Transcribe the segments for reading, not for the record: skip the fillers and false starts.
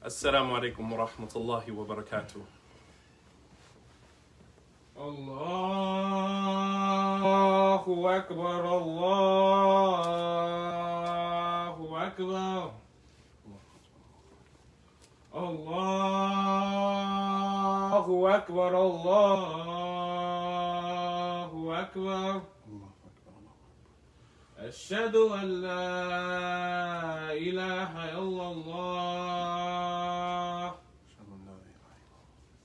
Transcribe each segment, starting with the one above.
Assalamu alaikum wa rahmatullahi wa barakatuh. Allahu Akbar, Allahu Akbar. Allahu Akbar, Allahu Akbar. أشهد أن لا إله إلا الله.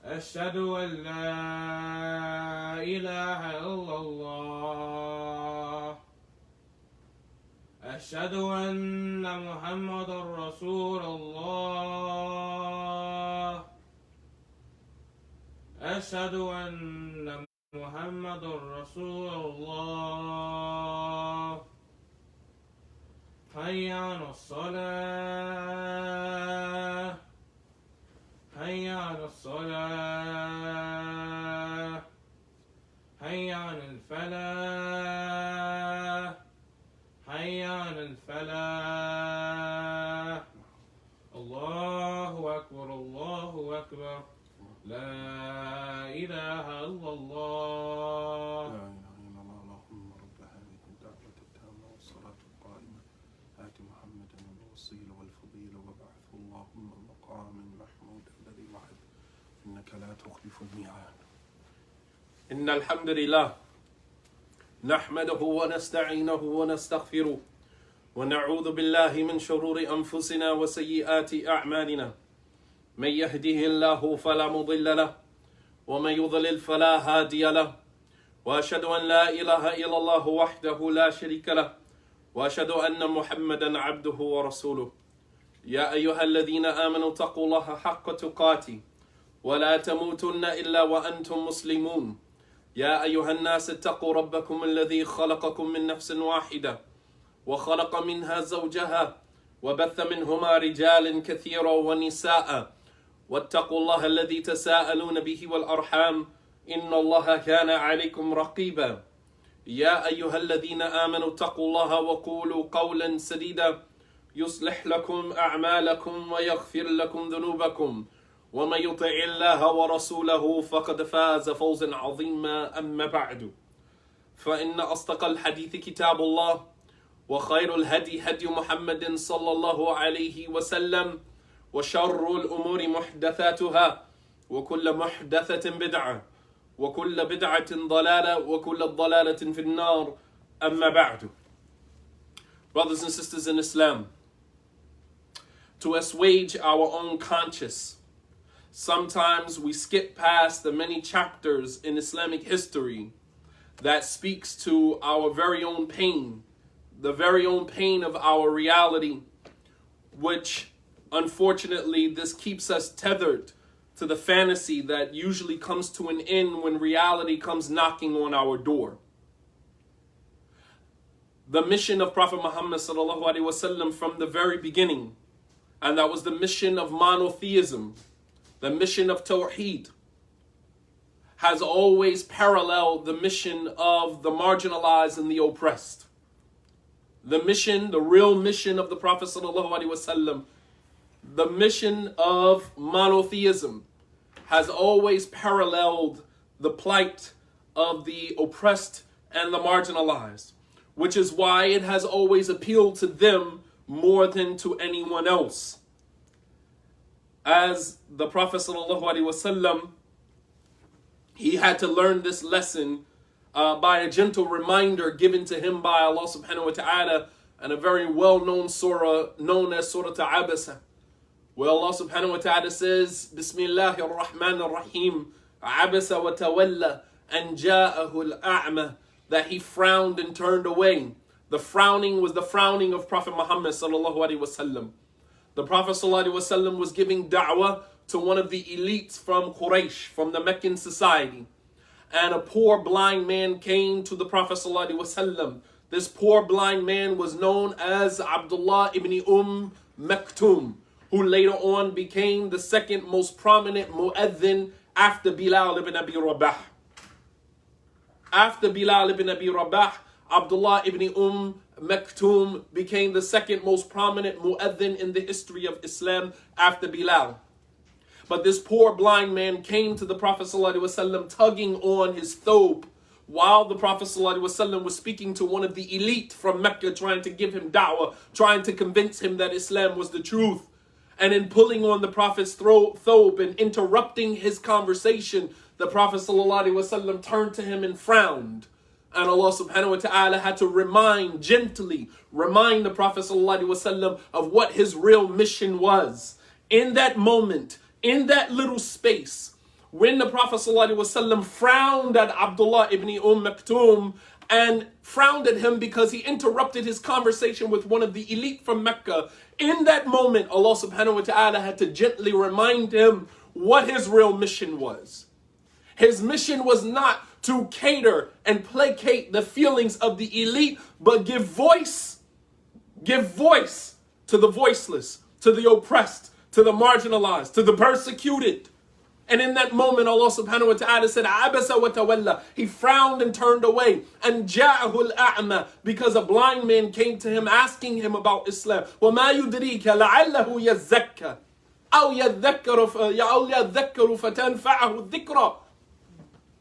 أشهد أن لا إله إلا الله. أشهد أن محمد رسول الله. أشهد أن محمد رسول الله. حي على الصلاة. حي على الصلاة. حي على الفلاح. حي على الفلاح. الله أكبر، الله أكبر. لا إله إلا الله. لا إله إلا الله. اللهم رب هذه الدعوة التامة والصلاة القائمة آت محمدا الوسيلة والفضيلة وبعثه اللهم مقام محمود الذي وعد إنك لا تخلف الميعاد. إن الحمد لله نحمده ونستعينه ونستغفره ونعوذ بالله من شرور أنفسنا وسيئات أعمالنا. من يهده الله فلا مضل له ومن يضلل فلا هادي له. وأشهد أن لا إله إلا الله وحده لا شريك له وأشهد أن محمدا عبده ورسوله. يا أيها الذين آمنوا اتقوا الله حق تقاته ولا تموتن إلا وأنتم مسلمون. يا أيها الناس اتقوا ربكم الذي خلقكم من نفس واحدة وخلق منها زوجها وبث منهما رجالا كثيرا ونساء واتقوا الله الذي تساءلون به والأرحام إن الله كان عليكم رقيبا. يا أيها الذين آمنوا اتقوا الله وقولوا قولا سديدا يصلح لكم أعمالكم ويغفر لكم ذنوبكم ومن يطع الله ورسوله فقد فاز فوزا عظيما. أما بعد فإن أصدق الحديث كتاب الله وخير الهدي هدي محمد صلى الله عليه وسلم وشر الأمور محدثاتها وكل محدثة بدعة وكل بدعة ضلالة وكل ضلالة في النار. أما بعد. Brothers and sisters in Islam, to assuage our own conscience, sometimes we skip past the many chapters in Islamic history that speaks to our very own pain, the very own pain of our reality, which unfortunately this keeps us tethered to the fantasy that usually comes to an end when reality comes knocking on our door. The mission of Prophet Muhammad sallallahu alaihi wasallam from the very beginning, and that was the mission of monotheism, the mission of Tawheed, has always paralleled the mission of the marginalized and the oppressed. The mission, the real mission of the Prophet sallallahu alaihi wasallam, the mission of monotheism, has always paralleled the plight of the oppressed and the marginalized, which is why it has always appealed to them more than to anyone else. As the Prophet ﷺ, he had to learn this lesson by a gentle reminder given to him by Allah subhanahu wa ta'ala and a very well-known surah known as Surah Abasa, where Allah subhanahu wa ta'ala says, Bismillahir Rahmanir Rahim, Abasa wa tawalla an ja'ahu al-a'ma, that he frowned and turned away. The frowning was the frowning of Prophet Muhammad sallallahu alaihi wasallam. The Prophet sallallahu alaihi wasallam was giving da'wah to one of the elites from Quraysh, from the Meccan society. And a poor blind man came to the Prophet sallallahu alaihi wasallam. This poor blind man was known as Abdullah ibn Maktum, who later on became the second most prominent mu'adhin after Bilal ibn Abi Rabah. After Bilal ibn Abi Rabah, Abdullah ibn Maktoum became the second most prominent mu'adhin in the history of Islam after Bilal. But this poor blind man came to the Prophet ﷺ tugging on his thobe while the Prophet ﷺ was speaking to one of the elite from Mecca, trying to give him da'wah, trying to convince him that Islam was the truth. And in pulling on the Prophet's thobe and interrupting his conversation, the Prophet ﷺ turned to him and frowned. And Allah subhanahu wa ta'ala had to gently remind the Prophet ﷺ of what his real mission was. In that moment, in that little space, when the Prophet ﷺ frowned at Abdullah ibn Maktoum and frowned at him because he interrupted his conversation with one of the elite from Mecca, in that moment, Allah subhanahu wa ta'ala had to gently remind him what his real mission was. His mission was not to cater and placate the feelings of the elite, but give voice to the voiceless, to the oppressed, to the marginalized, to the persecuted. And in that moment, Allah subhanahu wa ta'ala said, Abasa wa tawalla. He frowned and turned away. And ja'ahu al-a'ma, because a blind man came to him asking him about Islam. وَمَا يُدْرِيكَ لَعَلَّهُ يَزَّكَّى أَوْ يَذَّكَّرُ فَتَنْفَعَهُ الذِّكْرَى.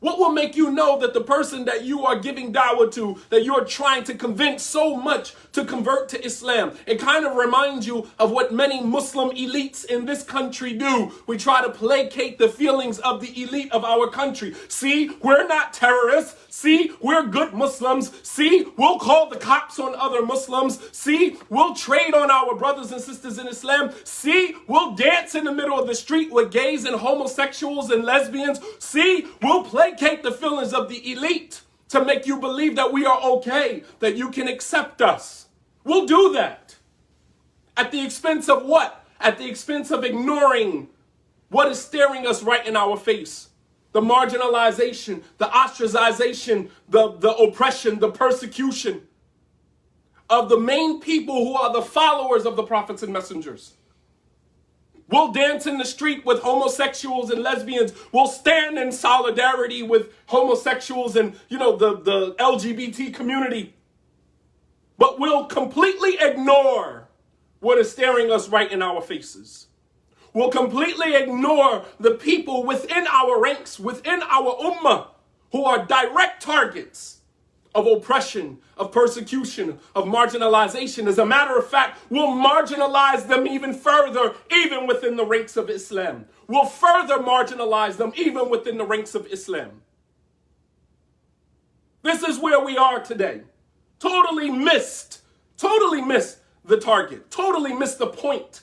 What will make you know that the person that you are giving da'wah to, that you are trying to convince so much to convert to Islam? It kind of reminds you of what many Muslim elites in this country do. We try to placate the feelings of the elite of our country. See, we're not terrorists. See, we're good Muslims. See, we'll call the cops on other Muslims. See, we'll trade on our brothers and sisters in Islam. See, we'll dance in the middle of the street with gays and homosexuals and lesbians. See, we'll placate the feelings of the elite to make you believe that we are okay, that you can accept us. We'll do that. At the expense of what? At the expense of ignoring what is staring us right in our face. The marginalization, the ostracization, the oppression, the persecution of the main people who are the followers of the prophets and messengers. We'll dance in the street with homosexuals and lesbians. We'll stand in solidarity with homosexuals and, the LGBT community. But we'll completely ignore what is staring us right in our faces. We'll completely ignore the people within our ranks, within our ummah, who are direct targets of oppression, of persecution, of marginalization. As a matter of fact, we'll marginalize them even further, even within the ranks of Islam. We'll further marginalize them even within the ranks of Islam. This is where we are today. Totally missed the target, totally missed the point.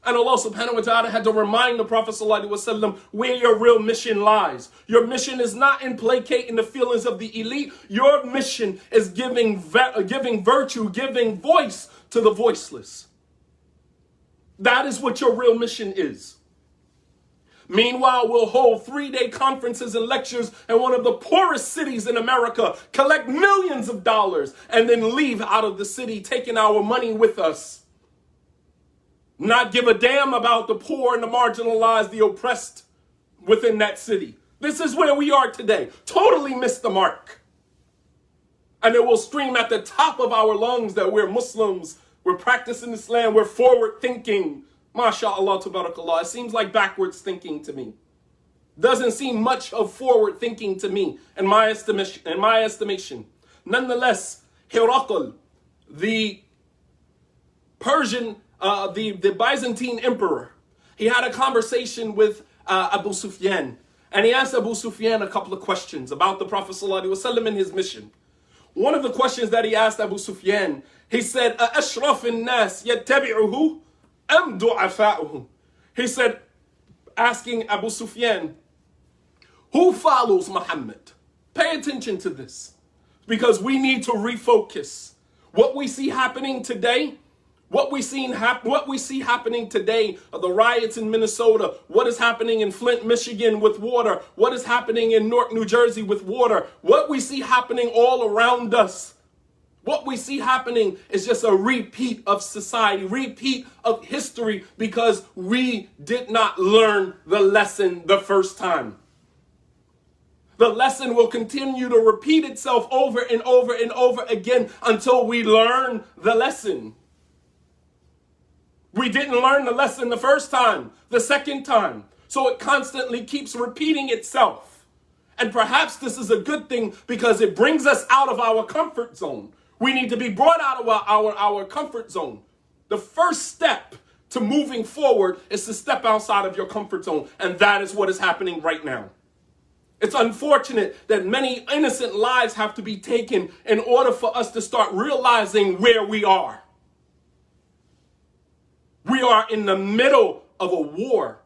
And Allah subhanahu wa ta'ala had to remind the Prophet sallallahu alaihi wasallam where your real mission lies. Your mission is not in placating the feelings of the elite. Your mission is giving virtue, giving voice to the voiceless. That is what your real mission is. Meanwhile, we'll hold 3-day conferences and lectures in one of the poorest cities in America, collect millions of dollars, and then leave out of the city, taking our money with us. Not give a damn about the poor and the marginalized, the oppressed within that city. This is where we are today. Totally missed the mark. And it will scream at the top of our lungs that we're Muslims, we're practicing Islam, we're forward thinking. MashaAllah, tabarakallah. It seems like backwards thinking to me. Doesn't seem much of forward thinking to me in my estimation. Nonetheless, Herakl, the Persian the Byzantine emperor, he had a conversation with Abu Sufyan, and he asked Abu Sufyan a couple of questions about the Prophet ﷺ and his mission. One of the questions that he asked Abu Sufyan, he said, أَأَشْرَفِ النَّاسِ يَتَّبِعُهُ أَمْ دُعَفَاؤُهُ? He said, asking Abu Sufyan, who follows Muhammad? Pay attention to this, because we need to refocus. What we see happening today, what we see happening today, the riots in Minnesota, what is happening in Flint, Michigan with water, what is happening in Newark, New Jersey with water, what we see happening all around us, what we see happening is just a repeat of society, repeat of history, because we did not learn the lesson the first time. The lesson will continue to repeat itself over and over and over again until we learn the lesson. We didn't learn the lesson the first time, the second time. So it constantly keeps repeating itself. And perhaps this is a good thing because it brings us out of our comfort zone. We need to be brought out of our comfort zone. The first step to moving forward is to step outside of your comfort zone. And that is what is happening right now. It's unfortunate that many innocent lives have to be taken in order for us to start realizing where we are. We are in the middle of a war.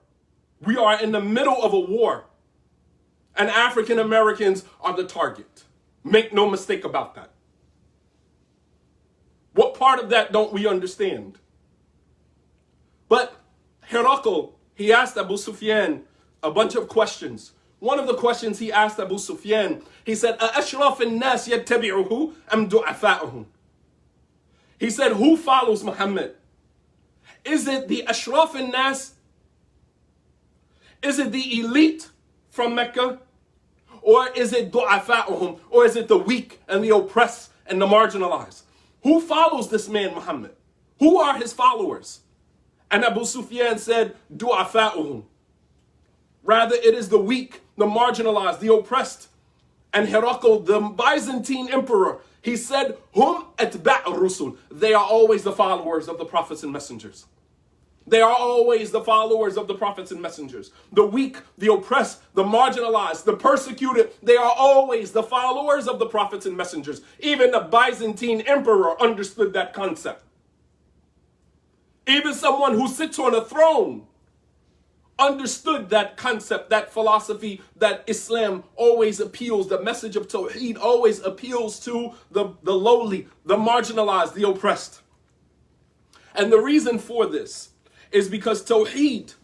We are in the middle of a war. And African Americans are the target. Make no mistake about that. What part of that don't we understand? But Herakl, he asked Abu Sufyan a bunch of questions. One of the questions he asked Abu Sufyan, he said, أَأَشْرَفِ النَّاسِ يَتَّبِعُهُ أَمْ دُعَفَاؤُهُ? He said, who follows Muhammad? Is it the Ashraf al-Nas? Is it the elite from Mecca? Or is it du'afa'uhum? Or is it the weak and the oppressed and the marginalized? Who follows this man Muhammad? Who are his followers? And Abu Sufyan said, du'afa'uhum. Rather, it is the weak, the marginalized, the oppressed. And Herakl, the Byzantine emperor, he said, hum atba' rusul. They are always the followers of the prophets and messengers. They are always the followers of the prophets and messengers. The weak, the oppressed, the marginalized, the persecuted, they are always the followers of the prophets and messengers. Even the Byzantine emperor understood that concept. Even someone who sits on a throne understood that concept, that philosophy, that Islam always appeals, the message of Tawheed always appeals to the lowly, the marginalized, the oppressed. And the reason for this is because Tawheed,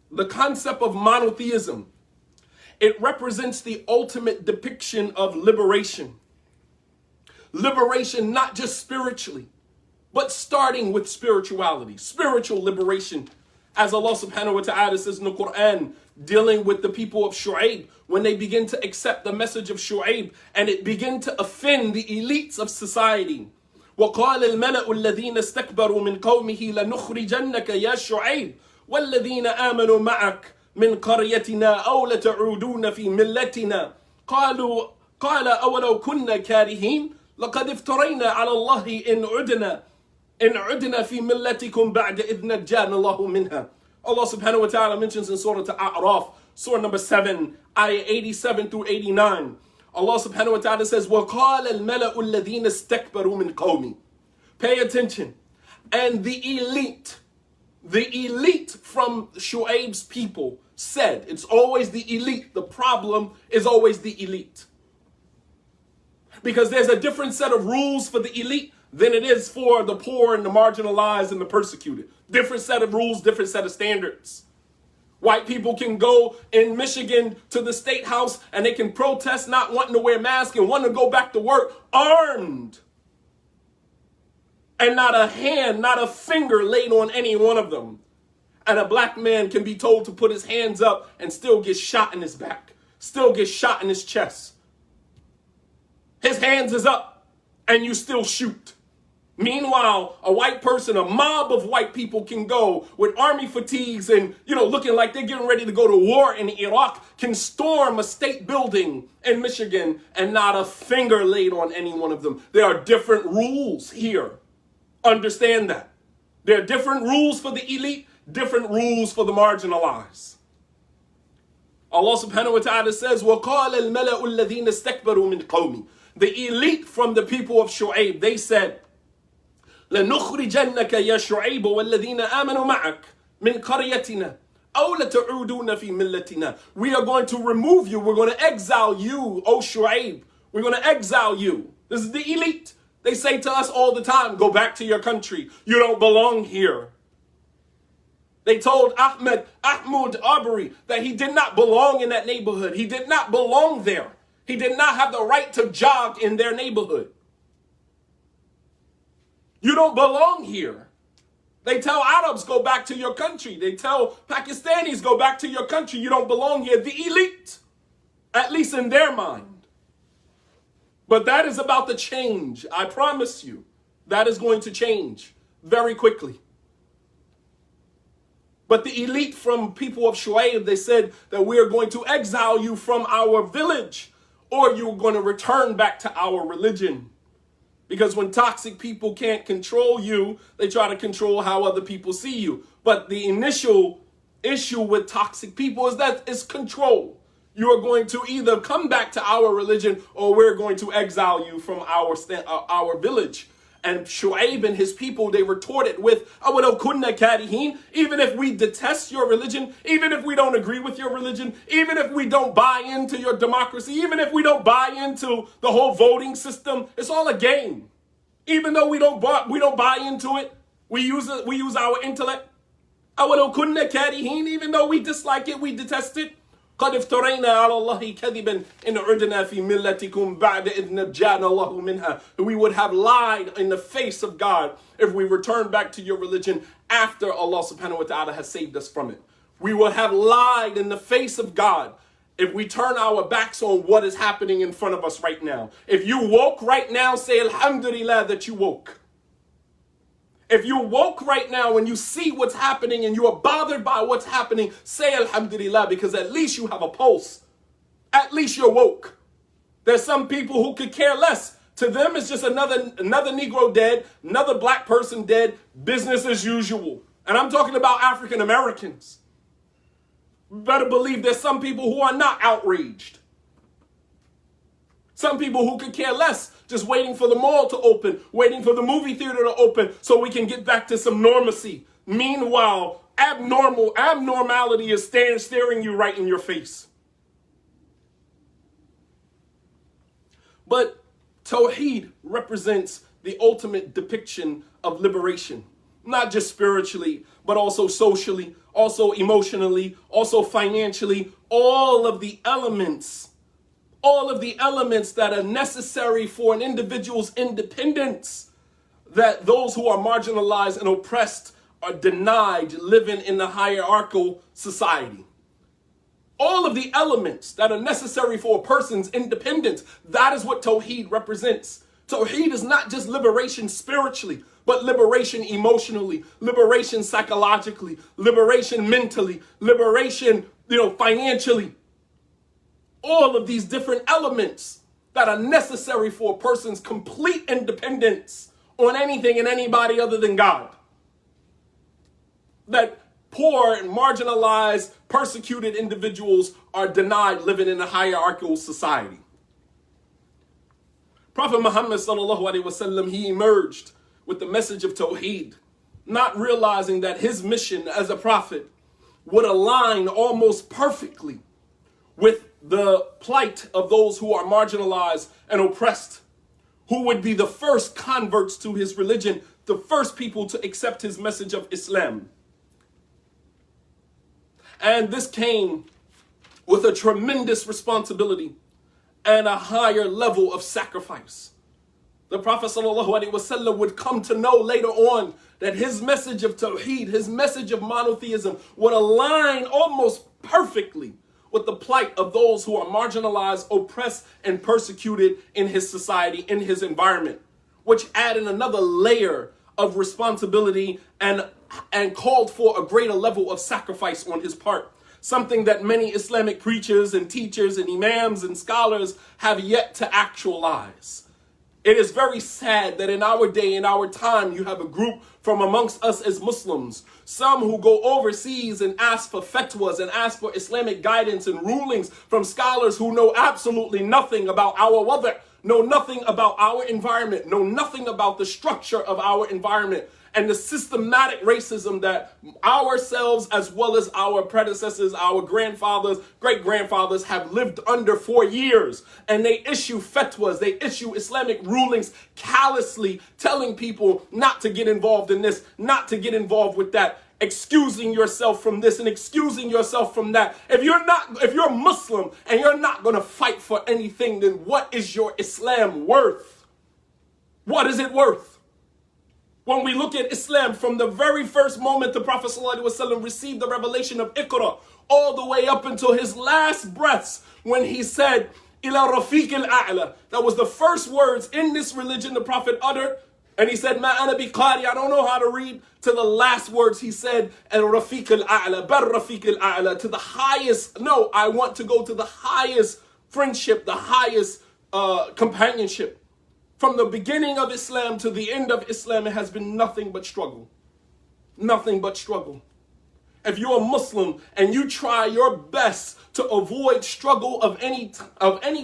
the concept of monotheism, it represents the ultimate depiction of liberation. Liberation not just spiritually, but starting with spirituality, spiritual liberation. As Allah subhanahu wa ta'ala says in the Quran, dealing with the people of Shu'aib, when they begin to accept the message of Shu'aib and it begin to offend the elites of society. وقال الملأ الذين استكبروا من قومه لنخرجنك يا شعيب والذين آمنوا معك من قريتنا أو لتعودون في ملتنا قال أولو كنا كارهين لقد افترينا على الله إن عدنا في ملتكم بعد إذ نجانا الله منها. Allah subhanahu wa ta'ala mentions in Surah Al-A'raf, Surah number 7, ayah 87 through 89. Allah subhanahu wa ta'ala says, وَقَالَ الْمَلَأُ الَّذِينَ اسْتَكْبَرُوا مِنْ قَوْمِ. Pay attention. And the elite from Shu'aib's people said, it's always the elite. The problem is always the elite. Because there's a different set of rules for the elite than it is for the poor and the marginalized and the persecuted. Different set of rules, different set of standards. White people can go in Michigan to the state house and they can protest not wanting to wear masks and wanting to go back to work armed. And not a hand, not a finger laid on any one of them. And a black man can be told to put his hands up and still get shot in his back, still get shot in his chest. His hands is up and you still shoot. Meanwhile, a white person, a mob of white people can go with army fatigues and, looking like they're getting ready to go to war in Iraq, can storm a state building in Michigan and not a finger laid on any one of them. There are different rules here. Understand that. There are different rules for the elite, different rules for the marginalized. Allah subhanahu wa ta'ala says, وَقَالَ الْمَلَأُ الَّذِينَ اسْتَكْبَرُوا مِنْ قَوْمِ. The elite from the people of Shu'aib, they said, لنخرجنك يا شعيب والذين آمنوا معك من قريتنا أو لتعودون في ملتنا. We are going to remove you. We're going to exile you, O Shu'aib. We're going to exile you. This is the elite. They say to us all the time, go back to your country. You don't belong here. They told Ahmad Arbery that he did not belong in that neighborhood. He did not belong there. He did not have the right to jog in their neighborhood. You don't belong here. They tell Arabs, go back to your country. They tell Pakistanis, go back to your country. You don't belong here. The elite. at least in their mind. But that is about to change. I promise you, that is going to change very quickly. But the elite from people of Shu'aib, they said that we are going to exile you from our village, or you're going to return back to our religion. Because when toxic people can't control you, they try to control how other people see you. But the initial issue with toxic people is that it's control. You are going to either come back to our religion, or we're going to exile you from our village. And Shu'aib and his people, they retorted with, أَوَلَوْ كُنَّا كَارِهِينَ, even if we detest your religion, even if we don't agree with your religion, even if we don't buy into your democracy, even if we don't buy into the whole voting system, it's all a game. Even though we don't buy into it, we use our intellect. أَوَلَوْ كُنَّا كَارِهِينَ, even though we dislike it, we detest it. قد افترينا على الله كذبا إن عدنا في ملتكم بعد إذ نجانا الله منها. We would have lied in the face of God if we return back to your religion after Allah subhanahu wa ta'ala has saved us from it. We would have lied in the face of God if we turn our backs on what is happening in front of us right now. If you woke right now, say alhamdulillah that you woke. If you woke right now and you see what's happening and you are bothered by what's happening, say alhamdulillah, because at least you have a pulse. At least you're woke. There's some people who could care less. To them, it's just another Negro dead, another black person dead, business as usual. And I'm talking about African Americans. Better believe there's some people who are not outraged. Some people who could care less, just waiting for the mall to open, waiting for the movie theater to open so we can get back to some normalcy. Meanwhile, abnormality is staring you right in your face. But Tawheed represents the ultimate depiction of liberation, not just spiritually, but also socially, also emotionally, also financially, all of the elements that are necessary for an individual's independence, that those who are marginalized and oppressed are denied living in a hierarchical society. All of the elements that are necessary for a person's independence, that is what Tawheed represents. Tawheed is not just liberation spiritually, but liberation emotionally, liberation psychologically, liberation mentally, liberation, financially. All of these different elements that are necessary for a person's complete independence on anything and anybody other than God. That poor and marginalized, persecuted individuals are denied living in a hierarchical society. Prophet Muhammad sallallahu alaihi wasallam, he emerged with the message of Tawheed, not realizing that his mission as a prophet would align almost perfectly with the plight of those who are marginalized and oppressed, who would be the first converts to his religion, the first people to accept his message of Islam. And this came with a tremendous responsibility and a higher level of sacrifice. The Prophet ﷺ would come to know later on that his message of Tawheed, his message of monotheism, would align almost perfectly with the plight of those who are marginalized, oppressed, and persecuted in his society, in his environment, which added another layer of responsibility and called for a greater level of sacrifice on his part. Something that many Islamic preachers and teachers and imams and scholars have yet to actualize. It is very sad that in our day, in our time, you have a group from amongst us as Muslims, some who go overseas and ask for fatwas and ask for Islamic guidance and rulings from scholars who know absolutely nothing about our weather, know nothing about our environment, know nothing about the structure of our environment, and the systematic racism that ourselves as well as our predecessors, our grandfathers, great-grandfathers have lived under for years. And they issue fatwas, they issue Islamic rulings callously telling people not to get involved in this, not to get involved with that, excusing yourself from this and excusing yourself from that. If you're Muslim and you're not going to fight for anything, then what is your Islam worth? What is it worth? When we look at Islam, from the very first moment the Prophet ﷺ received the revelation of Iqra, all the way up until his last breaths when he said, Ila Rafiq al-A'la. That was the first words in this religion the Prophet uttered. And he said, Ma ana biqari, I don't know how to read, to the last words he said, Al Rafiq al-A'la, Bar Rafiq al-A'la, to the highest, no, I want to go to the highest friendship, the highest companionship. From the beginning of Islam to the end of Islam, it has been nothing but struggle. Nothing but struggle. If you're a Muslim and you try your best to avoid struggle of any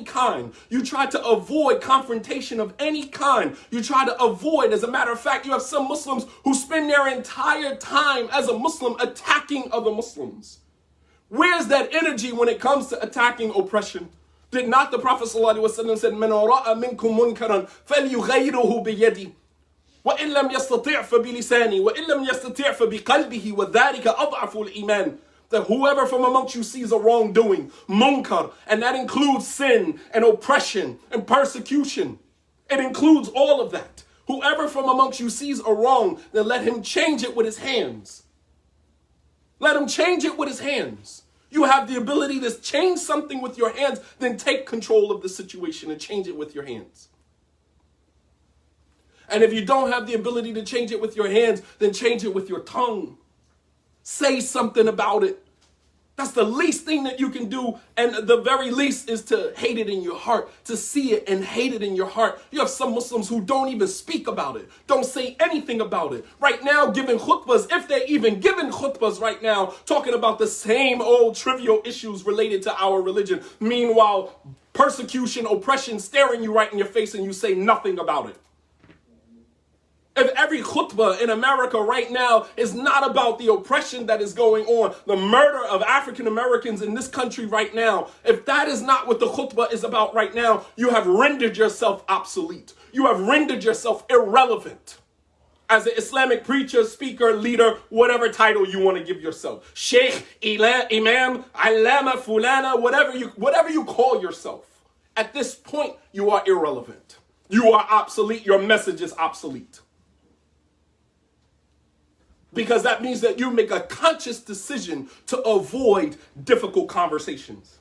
kind, you try to avoid confrontation of any kind, you try to avoid, as a matter of fact, you have some Muslims who spend their entire time as a Muslim attacking other Muslims. Where's that energy when it comes to attacking oppression? Did not the Prophet ﷺ said, مَنْ رَأَ مِنْكُمْ مُنْكَرًا فَلْيُغَيِّرُهُ بِيَدِهِ وَإِن لَمْ يَسْتَطِعْ فَبِلِسَانِهِ وَإِن لَمْ يَسْتَطِعْ فَبِقَلْبِهِ وَذَلِكَ أَضْعَفُ الْإِيمَانِ. That whoever from amongst you sees a wrongdoing, munkar, and that includes sin and oppression and persecution. It includes all of that. Whoever from amongst you sees a wrong, then let him change it with his hands. Let him change it with his hands. You have the ability to change something with your hands, then take control of the situation and change it with your hands. And if you don't have the ability to change it with your hands, then change it with your tongue. Say something about it. That's the least thing that you can do. And the very least is to hate it in your heart, to see it and hate it in your heart. You have some Muslims who don't even speak about it, don't say anything about it. Right now, giving khutbahs, if they're even giving khutbahs right now, talking about the same old trivial issues related to our religion. Meanwhile, persecution, oppression staring you right in your face and you say nothing about it. If every khutbah in America right now is not about the oppression that is going on, the murder of African Americans in this country right now, if that is not what the khutbah is about right now, you have rendered yourself obsolete. You have rendered yourself irrelevant as an Islamic preacher, speaker, leader, whatever title you want to give yourself. Sheikh, Imam, Allama, Fulana, whatever you call yourself. At this point, you are irrelevant. You are obsolete. Your message is obsolete. Because that means that you make a conscious decision to avoid difficult conversations.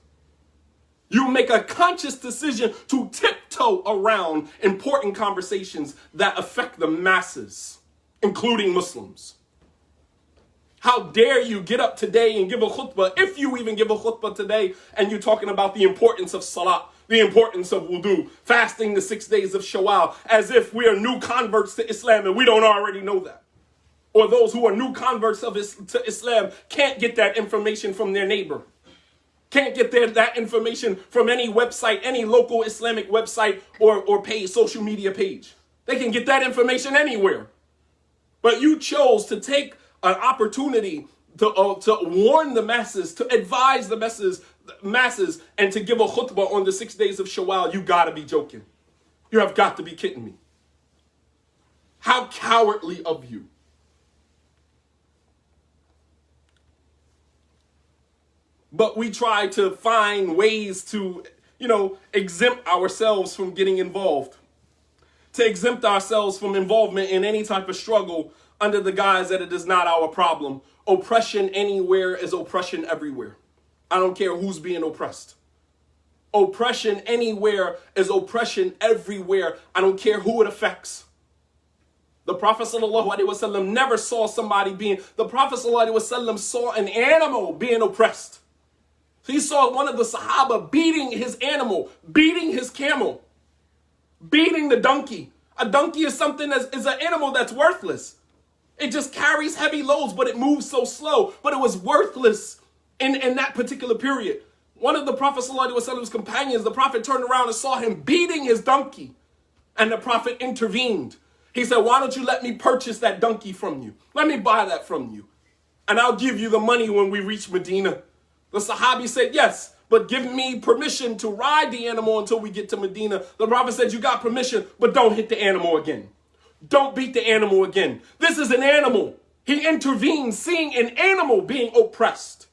You make a conscious decision to tiptoe around important conversations that affect the masses, including Muslims. How dare you get up today and give a khutbah, if you even give a khutbah today, and you're talking about the importance of salat, the importance of wudu, fasting the 6 days of Shawwal, as if we are new converts to Islam and we don't already know that. Or those who are new converts to Islam can't get that information from their neighbor. Can't get that information from any website, any local Islamic website or page, social media page. They can get that information anywhere. But you chose to take an opportunity to warn the masses, to advise the masses, and to give a khutbah on the 6 days of Shawwal. You gotta be joking. You have got to be kidding me. How cowardly of you. But we try to find ways to, exempt ourselves from getting involved. To exempt ourselves from involvement in any type of struggle under the guise that it is not our problem. Oppression anywhere is oppression everywhere. I don't care who's being oppressed. Oppression anywhere is oppression everywhere. I don't care who it affects. The Prophet ﷺ never saw the Prophet ﷺ saw an animal being oppressed. He saw one of the Sahaba beating his animal, beating his camel, beating the donkey. A donkey is something is an animal that's worthless. It just carries heavy loads, but it moves so slow. But it was worthless in that particular period. One of the Prophet ﷺ's companions, the Prophet turned around and saw him beating his donkey. And the Prophet intervened. He said, why don't you let me purchase that donkey from you? Let me buy that from you. And I'll give you the money when we reach Medina. The Sahabi said, yes, but give me permission to ride the animal until we get to Medina. The Prophet said, you got permission, but don't hit the animal again. Don't beat the animal again. This is an animal. He intervened, seeing an animal being oppressed.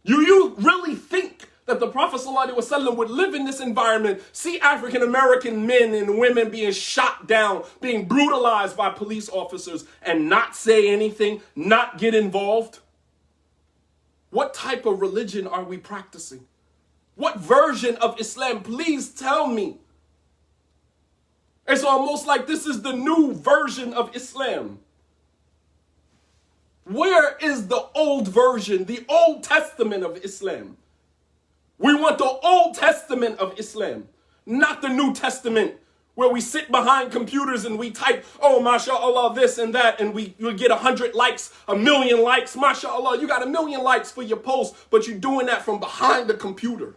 You really think that the Prophet ﷺ would live in this environment, see African American men and women being shot down, being brutalized by police officers, and not say anything, not get involved? What type of religion are we practicing? What version of Islam? Please tell me. It's almost like this is the new version of Islam. Where is the old version, the Old Testament of Islam? We want the Old Testament of Islam, not the New Testament, where we sit behind computers and we type, oh, mashallah, this and that, and we get 100 likes, 1,000,000 likes. Mashallah, you got 1,000,000 likes for your post, but you're doing that from behind the computer.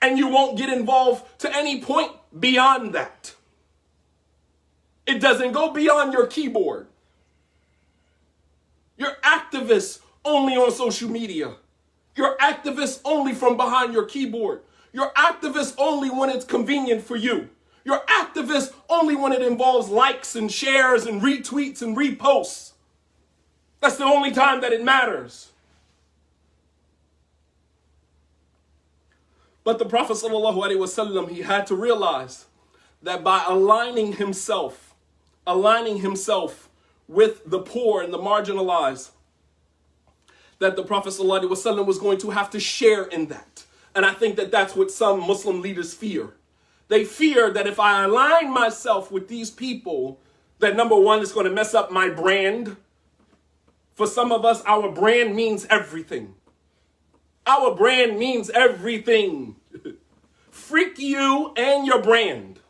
And you won't get involved to any point beyond that. It doesn't go beyond your keyboard. You're activists only on social media. You're activists only from behind your keyboard. You're activists only when it's convenient for you. You're activists only when it involves likes and shares and retweets and reposts. That's the only time that it matters. But the Prophet ﷺ, he had to realize that by aligning himself with the poor and the marginalized, that the Prophet ﷺ was going to have to share in that. And I think that that's what some Muslim leaders fear. They fear that if I align myself with these people, that number one, it's going to mess up my brand. For some of us, our brand means everything. Our brand means everything. Freak you and your brand.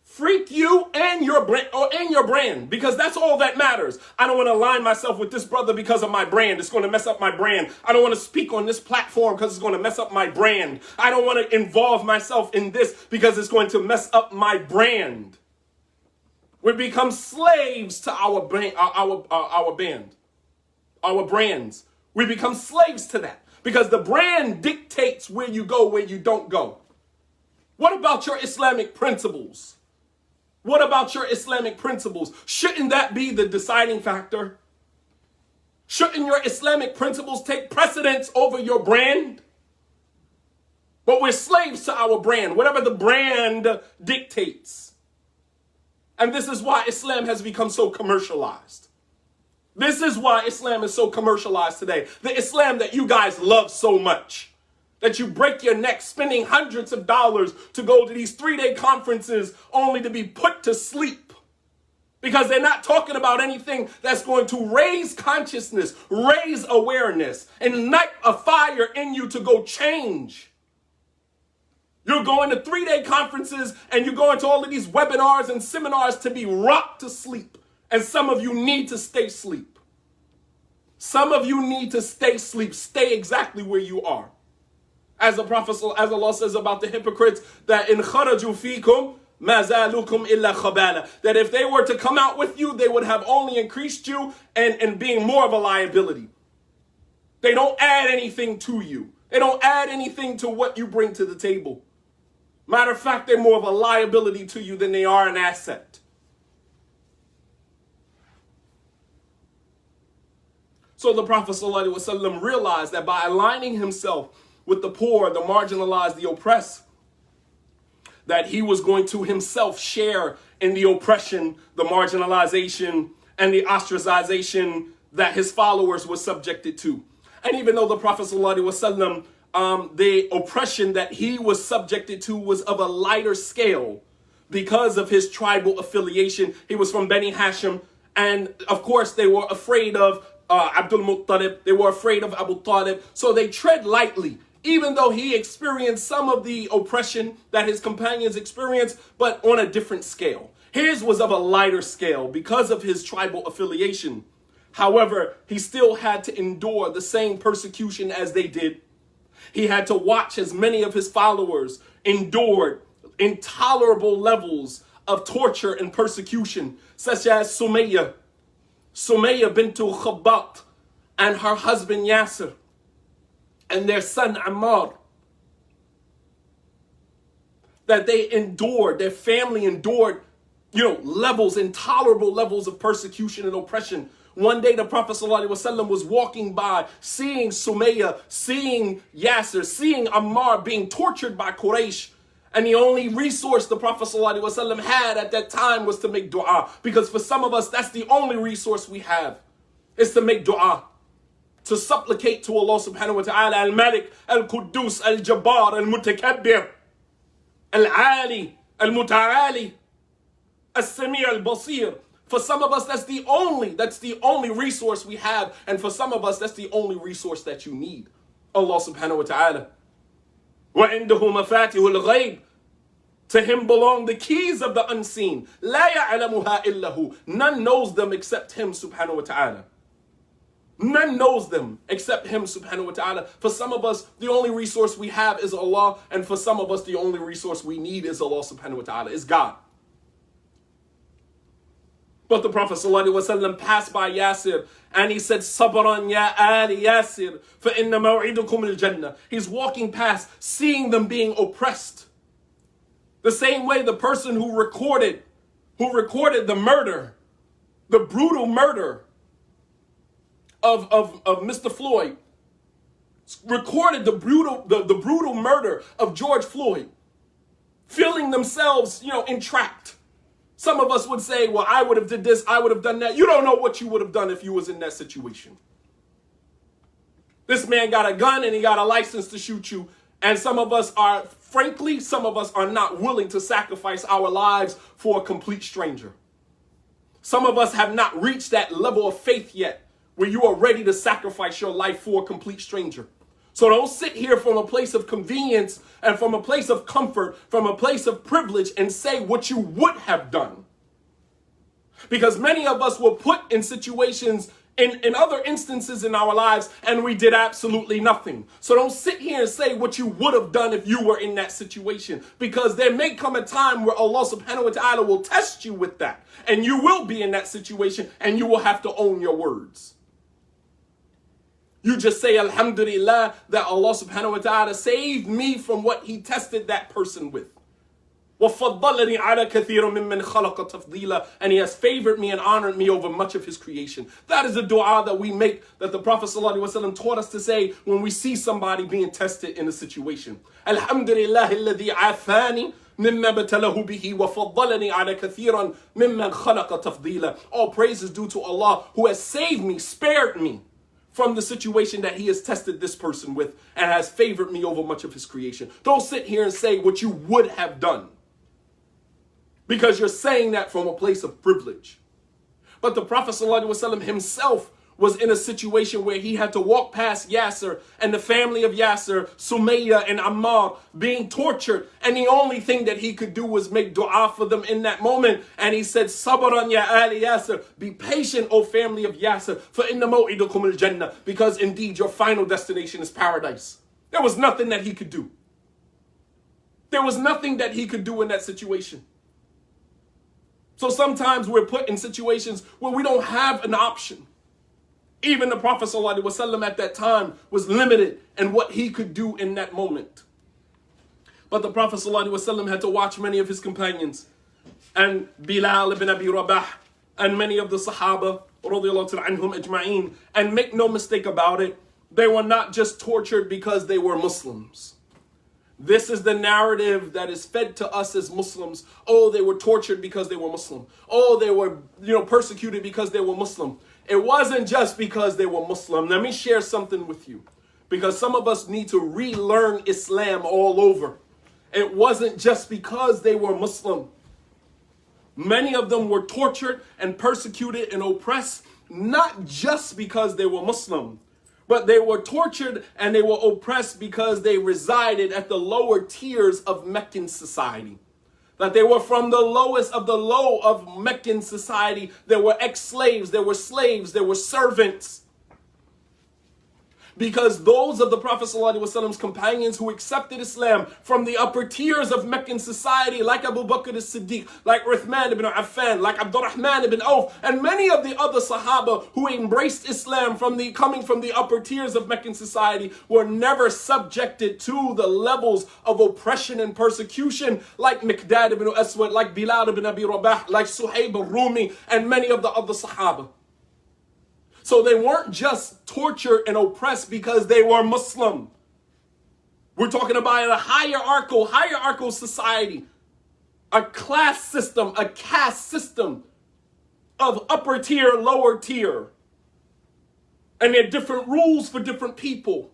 Freak you and your brand, because that's all that matters. I don't want to align myself with this brother because of my brand. It's going to mess up my brand. I don't want to speak on this platform because it's going to mess up my brand. I don't want to involve myself in this because it's going to mess up my brand. We become slaves to our brand, our brands. We become slaves to that because the brand dictates where you go, where you don't go. What about your Islamic principles? What about your Islamic principles? Shouldn't that be the deciding factor? Shouldn't your Islamic principles take precedence over your brand? But we're slaves to our brand, whatever the brand dictates. And this is why Islam has become so commercialized. This is why Islam is so commercialized today. The Islam that you guys love so much. That you break your neck spending hundreds of dollars to go to these 3-day conferences only to be put to sleep. Because they're not talking about anything that's going to raise consciousness, raise awareness, and ignite a fire in you to go change. You're going to 3-day conferences and you're going to all of these webinars and seminars to be rocked to sleep. And some of you need to stay asleep. Some of you need to stay asleep. Stay exactly where you are. As Allah says about the hypocrites, that in kharaju fikum ma zalukum illa khabala, that if they were to come out with you, they would have only increased you and being more of a liability. They don't add anything to you. They don't add anything to what you bring to the table. Matter of fact, they're more of a liability to you than they are an asset. So the Prophet ﷺ realized that by aligning himself with the poor, the marginalized, the oppressed, that he was going to himself share in the oppression, the marginalization, and the ostracization that his followers were subjected to. And even though the Prophet ﷺ, the oppression that he was subjected to was of a lighter scale because of his tribal affiliation. He was from Bani Hashim, and of course they were afraid of Abdul Muttalib. They were afraid of Abu Talib, so they tread lightly. Even though he experienced some of the oppression that his companions experienced, but on a different scale. His was of a lighter scale because of his tribal affiliation. However, he still had to endure the same persecution as they did. He had to watch as many of his followers endured intolerable levels of torture and persecution, such as Sumayya bintu Khabbat and her husband Yasir and their son Ammar. That they endured, their family endured, intolerable levels of persecution and oppression. One day the Prophet ﷺ was walking by, seeing Sumayya, seeing Yasir, seeing Ammar being tortured by Quraysh. And the only resource the Prophet ﷺ had at that time was to make dua. Because for some of us, that's the only resource we have. is to make dua, to supplicate to Allah subhanahu wa ta'ala, al-Malik, al-Quddus, al-Jabbar, al-Mutakabbir, al-Ali, al-Muta'ali, al-Sami' al-Basir. For some of us, that's the only resource we have. And for some of us, that's the only resource that you need. Allah subhanahu wa ta'ala. وَعِنْدَهُ مَفَاتِحُ الْغَيْبِ. To him belong the keys of the unseen. لَا يَعْلَمُهَا إِلَّا هُ. None knows them except him subhanahu wa ta'ala. None knows them except him subhanahu wa ta'ala. For some of us, the only resource we have is Allah. And for some of us, the only resource we need is Allah subhanahu wa ta'ala, is God. But the Prophet ﷺ passed by Yasir and he said, Sabran ya Ali Yasir, fa inna maw'idukum al-jannah. He's walking past, seeing them being oppressed. The same way the person who recorded the murder, the brutal murder of Mr. Floyd, recorded the brutal murder of George Floyd, feeling themselves, entrapped. Some of us would say, well, I would have did this, I would have done that. You don't know what you would have done if you was in that situation. This man got a gun and he got a license to shoot you. And some of us are not willing to sacrifice our lives for a complete stranger. Some of us have not reached that level of faith yet where you are ready to sacrifice your life for a complete stranger. So don't sit here from a place of convenience and from a place of comfort, from a place of privilege, and say what you would have done. Because many of us were put in situations in other instances in our lives and we did absolutely nothing. So don't sit here and say what you would have done if you were in that situation. Because there may come a time where Allah subhanahu wa ta'ala will test you with that. And you will be in that situation and you will have to own your words. You just say, Alhamdulillah, that Allah subhanahu wa ta'ala saved me from what he tested that person with. وَفَضَّلَنِي عَلَى كَثِيرٌ مِّمَّنْ خَلَقَ تَفْضِيلًا. And he has favored me and honored me over much of his creation. That is the dua that we make, that the Prophet ﷺ taught us to say when we see somebody being tested in a situation. Alhamdulillah alladhi afani مما ابتلاه به وفضلني على كثيرا ممن خلق تفضيلا. All praise is due to Allah who has saved me, spared me from the situation that he has tested this person with and has favored me over much of his creation. Don't sit here and say what you would have done, because you're saying that from a place of privilege. But the Prophet ﷺ himself was in a situation where he had to walk past Yasser and the family of Yasser, Sumayya and Ammar, being tortured. And the only thing that he could do was make dua for them in that moment. And he said, Sabran ya Ali Yasser, be patient, O family of Yasser, for inna maw'idukum al-jannah, because indeed your final destination is paradise. There was nothing that he could do. There was nothing that he could do in that situation. So sometimes we're put in situations where we don't have an option. Even the Prophet ﷺ at that time was limited in what he could do in that moment. But the Prophet ﷺ had to watch many of his companions, and Bilal ibn Abi Rabah, and many of the Sahaba, radiyallahu anhum ajma'een. And make no mistake about it, they were not just tortured because they were Muslims. This is the narrative that is fed to us as Muslims. Oh, they were tortured because they were Muslim. Oh, they were, persecuted because they were Muslim. It wasn't just because they were Muslim. Let me share something with you, because some of us need to relearn Islam all over. It wasn't just because they were Muslim. Many of them were tortured and persecuted and oppressed, not just because they were Muslim, but they were tortured and they were oppressed because they resided at the lower tiers of Meccan society. That they were from the lowest of the low of Meccan society. There were ex-slaves, there were slaves, there were servants. Because those of the Prophet ﷺ's companions who accepted Islam from the upper tiers of Meccan society, like Abu Bakr as-Siddiq, like Uthman ibn Affan, like Abdurrahman ibn Auf, and many of the other Sahaba who embraced Islam coming from the upper tiers of Meccan society, were never subjected to the levels of oppression and persecution like Miqdad ibn Aswad, like Bilal ibn Abi Rabah, like Suhaib al-Rumi, and many of the other Sahaba. So they weren't just tortured and oppressed because they were Muslim. We're talking about a hierarchical society, a class system, a caste system of upper tier, lower tier. And there are different rules for different people.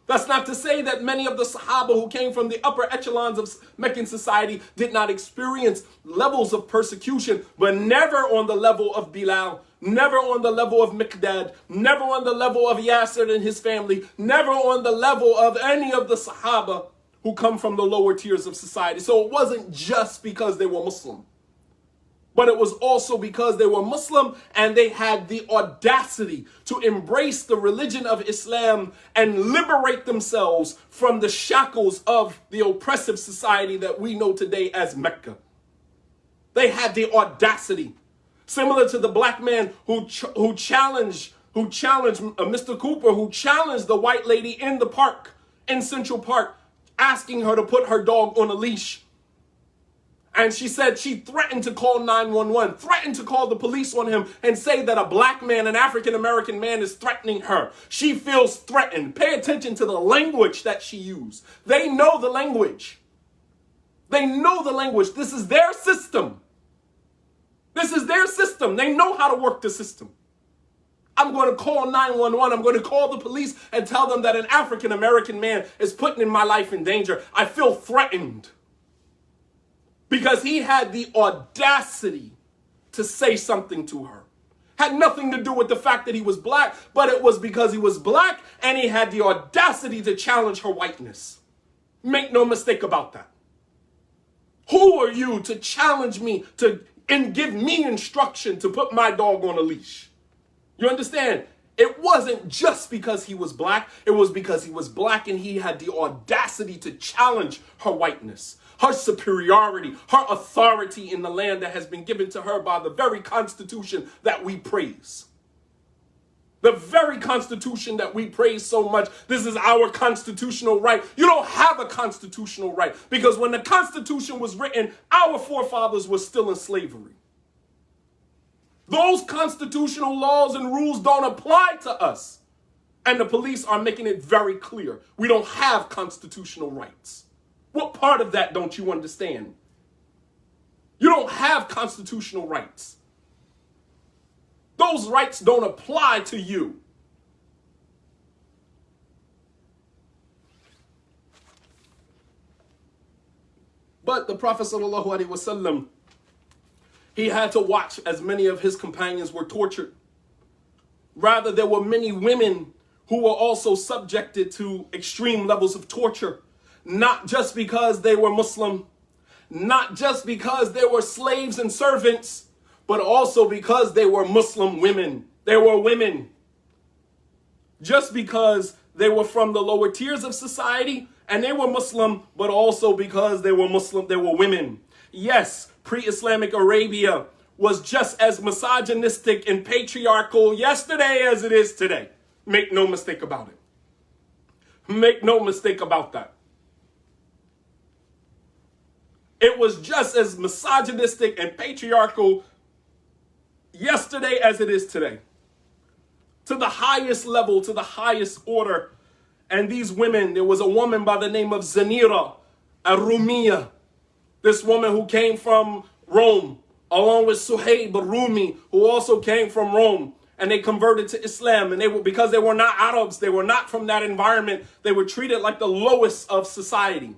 That's not to say that many of the Sahaba who came from the upper echelons of Meccan society did not experience levels of persecution, but never on the level of Bilal, never on the level of Miqdad, never on the level of Yasir and his family, never on the level of any of the Sahaba who come from the lower tiers of society. So it wasn't just because they were Muslim, but it was also because they were Muslim and they had the audacity to embrace the religion of Islam and liberate themselves from the shackles of the oppressive society that we know today as Mecca. They had the audacity, similar to the black man who challenged Mr. Cooper, who challenged the white lady in the park, in Central Park, asking her to put her dog on a leash. And she said she threatened to call 911, threatened to call the police on him and say that a black man, an African-American man, is threatening her. She feels threatened. Pay attention to the language that she used. They know the language. They know the language. This is their system. This is their system. They know how to work the system. I'm going to call 911. I'm going to call the police and tell them that an African-American man is putting my life in danger. I feel threatened. Because he had the audacity to say something to her. Had nothing to do with the fact that he was black, but it was because he was black and he had the audacity to challenge her whiteness. Make no mistake about that. Who are you to challenge me and give me instruction to put my dog on a leash? You understand? It wasn't just because he was black. It was because he was black and he had the audacity to challenge her whiteness, her superiority, her authority in the land that has been given to her by the very Constitution that we praise. The very Constitution that we praise so much. This is our constitutional right. You don't have a constitutional right because when the Constitution was written, our forefathers were still in slavery. Those constitutional laws and rules don't apply to us. And the police are making it very clear. We don't have constitutional rights. What part of that don't you understand? You don't have constitutional rights. Those rights don't apply to you. But the Prophet ﷺ, he had to watch as many of his companions were tortured. Rather, there were many women who were also subjected to extreme levels of torture, not just because they were Muslim, not just because they were slaves and servants, but also because they were Muslim women. They were women. Just because they were from the lower tiers of society and they were Muslim, but also because they were Muslim, they were women. Yes, pre-Islamic Arabia was just as misogynistic and patriarchal yesterday as it is today. Make no mistake about it. Make no mistake about that. It was just as misogynistic and patriarchal yesterday as it is today. To the highest level, to the highest order. And these women, there was a woman by the name of Zanira al-Rumiyya. This woman who came from Rome, along with Suhaib al-Rumi, who also came from Rome. And they converted to Islam. And because they were not Arabs, they were not from that environment, they were treated like the lowest of society.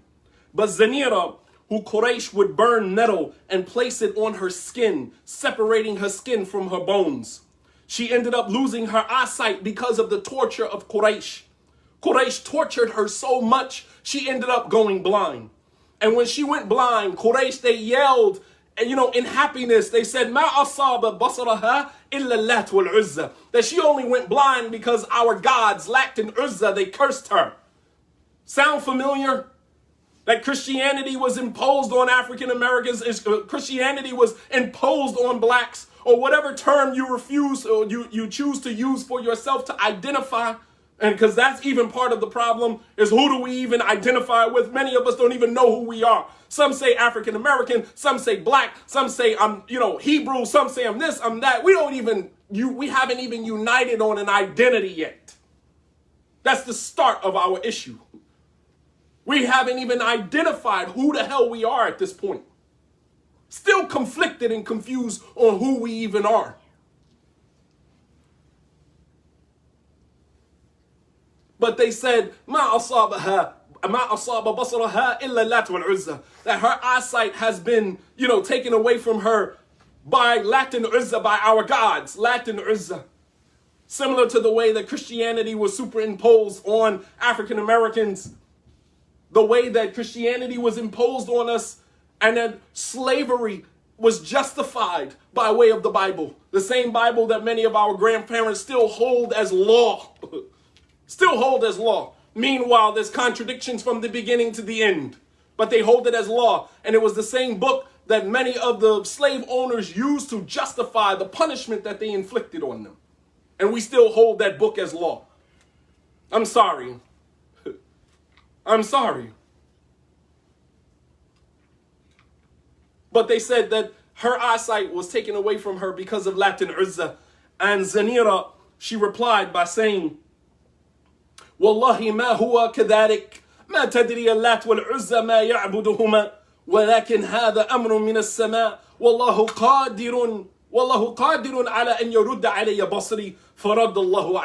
But Zanira, who Quraysh would burn metal and place it on her skin, separating her skin from her bones. She ended up losing her eyesight because of the torture of Quraysh. Quraysh tortured her so much, she ended up going blind. And when she went blind, Quraysh, they yelled, and in happiness, they said, "Ma asaba basaraha illa Lat wal Uzza." That she only went blind because our gods, Lat and Uzza, they cursed her. Sound familiar? That Christianity was imposed on African Americans, Christianity was imposed on blacks, or whatever term you refuse or you choose to use for yourself to identify. And because that's even part of the problem, is who do we even identify with? Many of us don't even know who we are. Some say African American, some say black, some say I'm, Hebrew, some say I'm this, I'm that. We haven't even united on an identity yet. That's the start of our issue. We haven't even identified who the hell we are at this point. Still conflicted and confused on who we even are. But they said, ما أصابها ما أصاب بصرها إلا اللات والعزى. That her eyesight has been, taken away from her by Lat and Uzza, by our gods, Lat and Uzza. Similar to the way that Christianity was superimposed on African Americans, the way that Christianity was imposed on us, and that slavery was justified by way of the Bible. The same Bible that many of our grandparents still hold as law. Still hold as law. Meanwhile, there's contradictions from the beginning to the end. But they hold it as law. And it was the same book that many of the slave owners used to justify the punishment that they inflicted on them. And we still hold that book as law. I'm sorry. I'm sorry. But they said that her eyesight was taken away from her because of Lat and Uzza. And Zanira, she replied by saying, والله ما هو كذلك ما تدري اللات والعزى ما يعبدهما ولكن هذا أمر من السماء والله قادر على أن يرد علي بصري فرد الله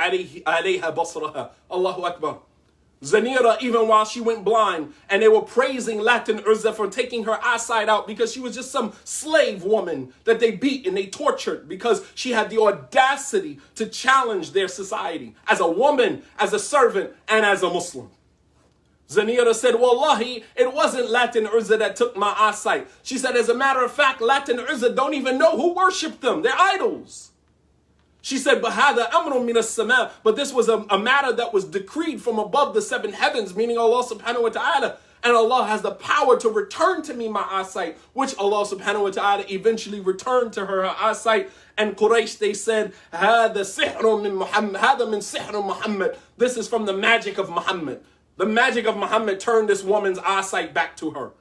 عليها بصرها. Allahu Akbar. Zanira, even while she went blind, and they were praising Lat and Uzza for taking her eyesight out because she was just some slave woman that they beat and they tortured because she had the audacity to challenge their society as a woman, as a servant, and as a Muslim. Zanira said, Wallahi, it wasn't Lat and Uzza that took my eyesight. She said, as a matter of fact, Lat and Uzza don't even know who worshipped them. They're idols. She said, but this was a matter that was decreed from above the seven heavens, meaning Allah subhanahu wa ta'ala. And Allah has the power to return to me my eyesight, which Allah subhanahu wa ta'ala eventually returned to her eyesight. And Quraysh, they said, هذا سحر من محمد, هذا من سحر محمد. This is from the magic of Muhammad. The magic of Muhammad turned this woman's eyesight back to her.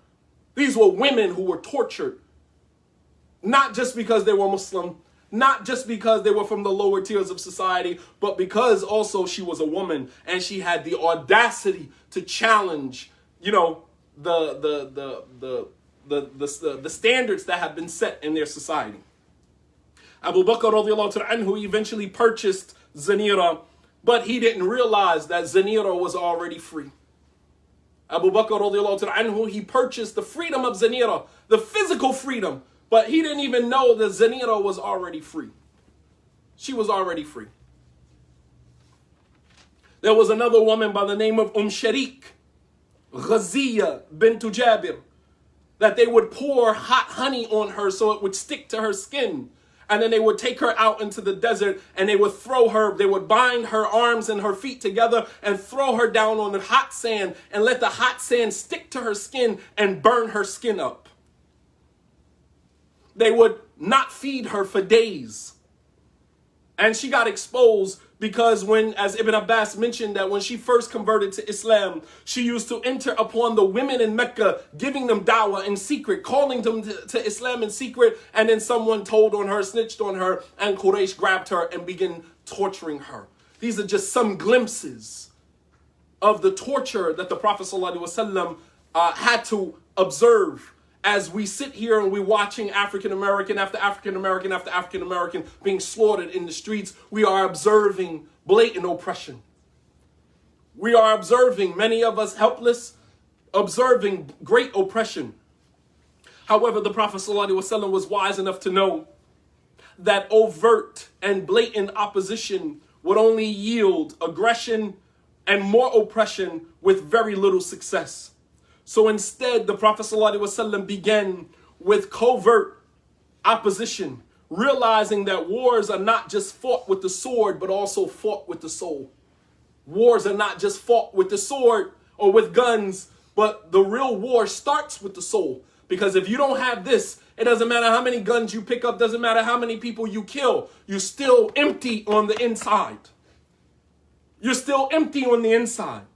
These were women who were tortured, not just because they were Muslim, not just because they were from the lower tiers of society, but because also she was a woman and she had the audacity to challenge, the standards that have been set in their society. Abu Bakr radiallahu anhu eventually purchased Zanira, but he didn't realize that Zanira was already free. Abu Bakr radiallahu anhu, he purchased the freedom of Zanira, the physical freedom, but he didn't even know that Zanira was already free. She was already free. There was another woman by the name of Sharik, Ghaziyah bint Jabir, that they would pour hot honey on her so it would stick to her skin. And then they would take her out into the desert and they would throw her, they would bind her arms and her feet together and throw her down on the hot sand and let the hot sand stick to her skin and burn her skin up. They would not feed her for days. And she got exposed because as Ibn Abbas mentioned, that when she first converted to Islam, she used to enter upon the women in Mecca, giving them da'wah in secret, calling them to Islam in secret, and then someone told on her, snitched on her, and Quraysh grabbed her and began torturing her. These are just some glimpses of the torture that the Prophet ﷺ had to observe. As we sit here and we're watching African American after African American after African American being slaughtered in the streets, we are observing blatant oppression. We are observing, many of us helpless, observing great oppression. However, the Prophet ﷺ was wise enough to know that overt and blatant opposition would only yield aggression and more oppression with very little success. So instead, the Prophet ﷺ began with covert opposition, realizing that wars are not just fought with the sword, but also fought with the soul. Wars are not just fought with the sword or with guns, but the real war starts with the soul. Because if you don't have this, it doesn't matter how many guns you pick up, doesn't matter how many people you kill, you're still empty on the inside. You're still empty on the inside.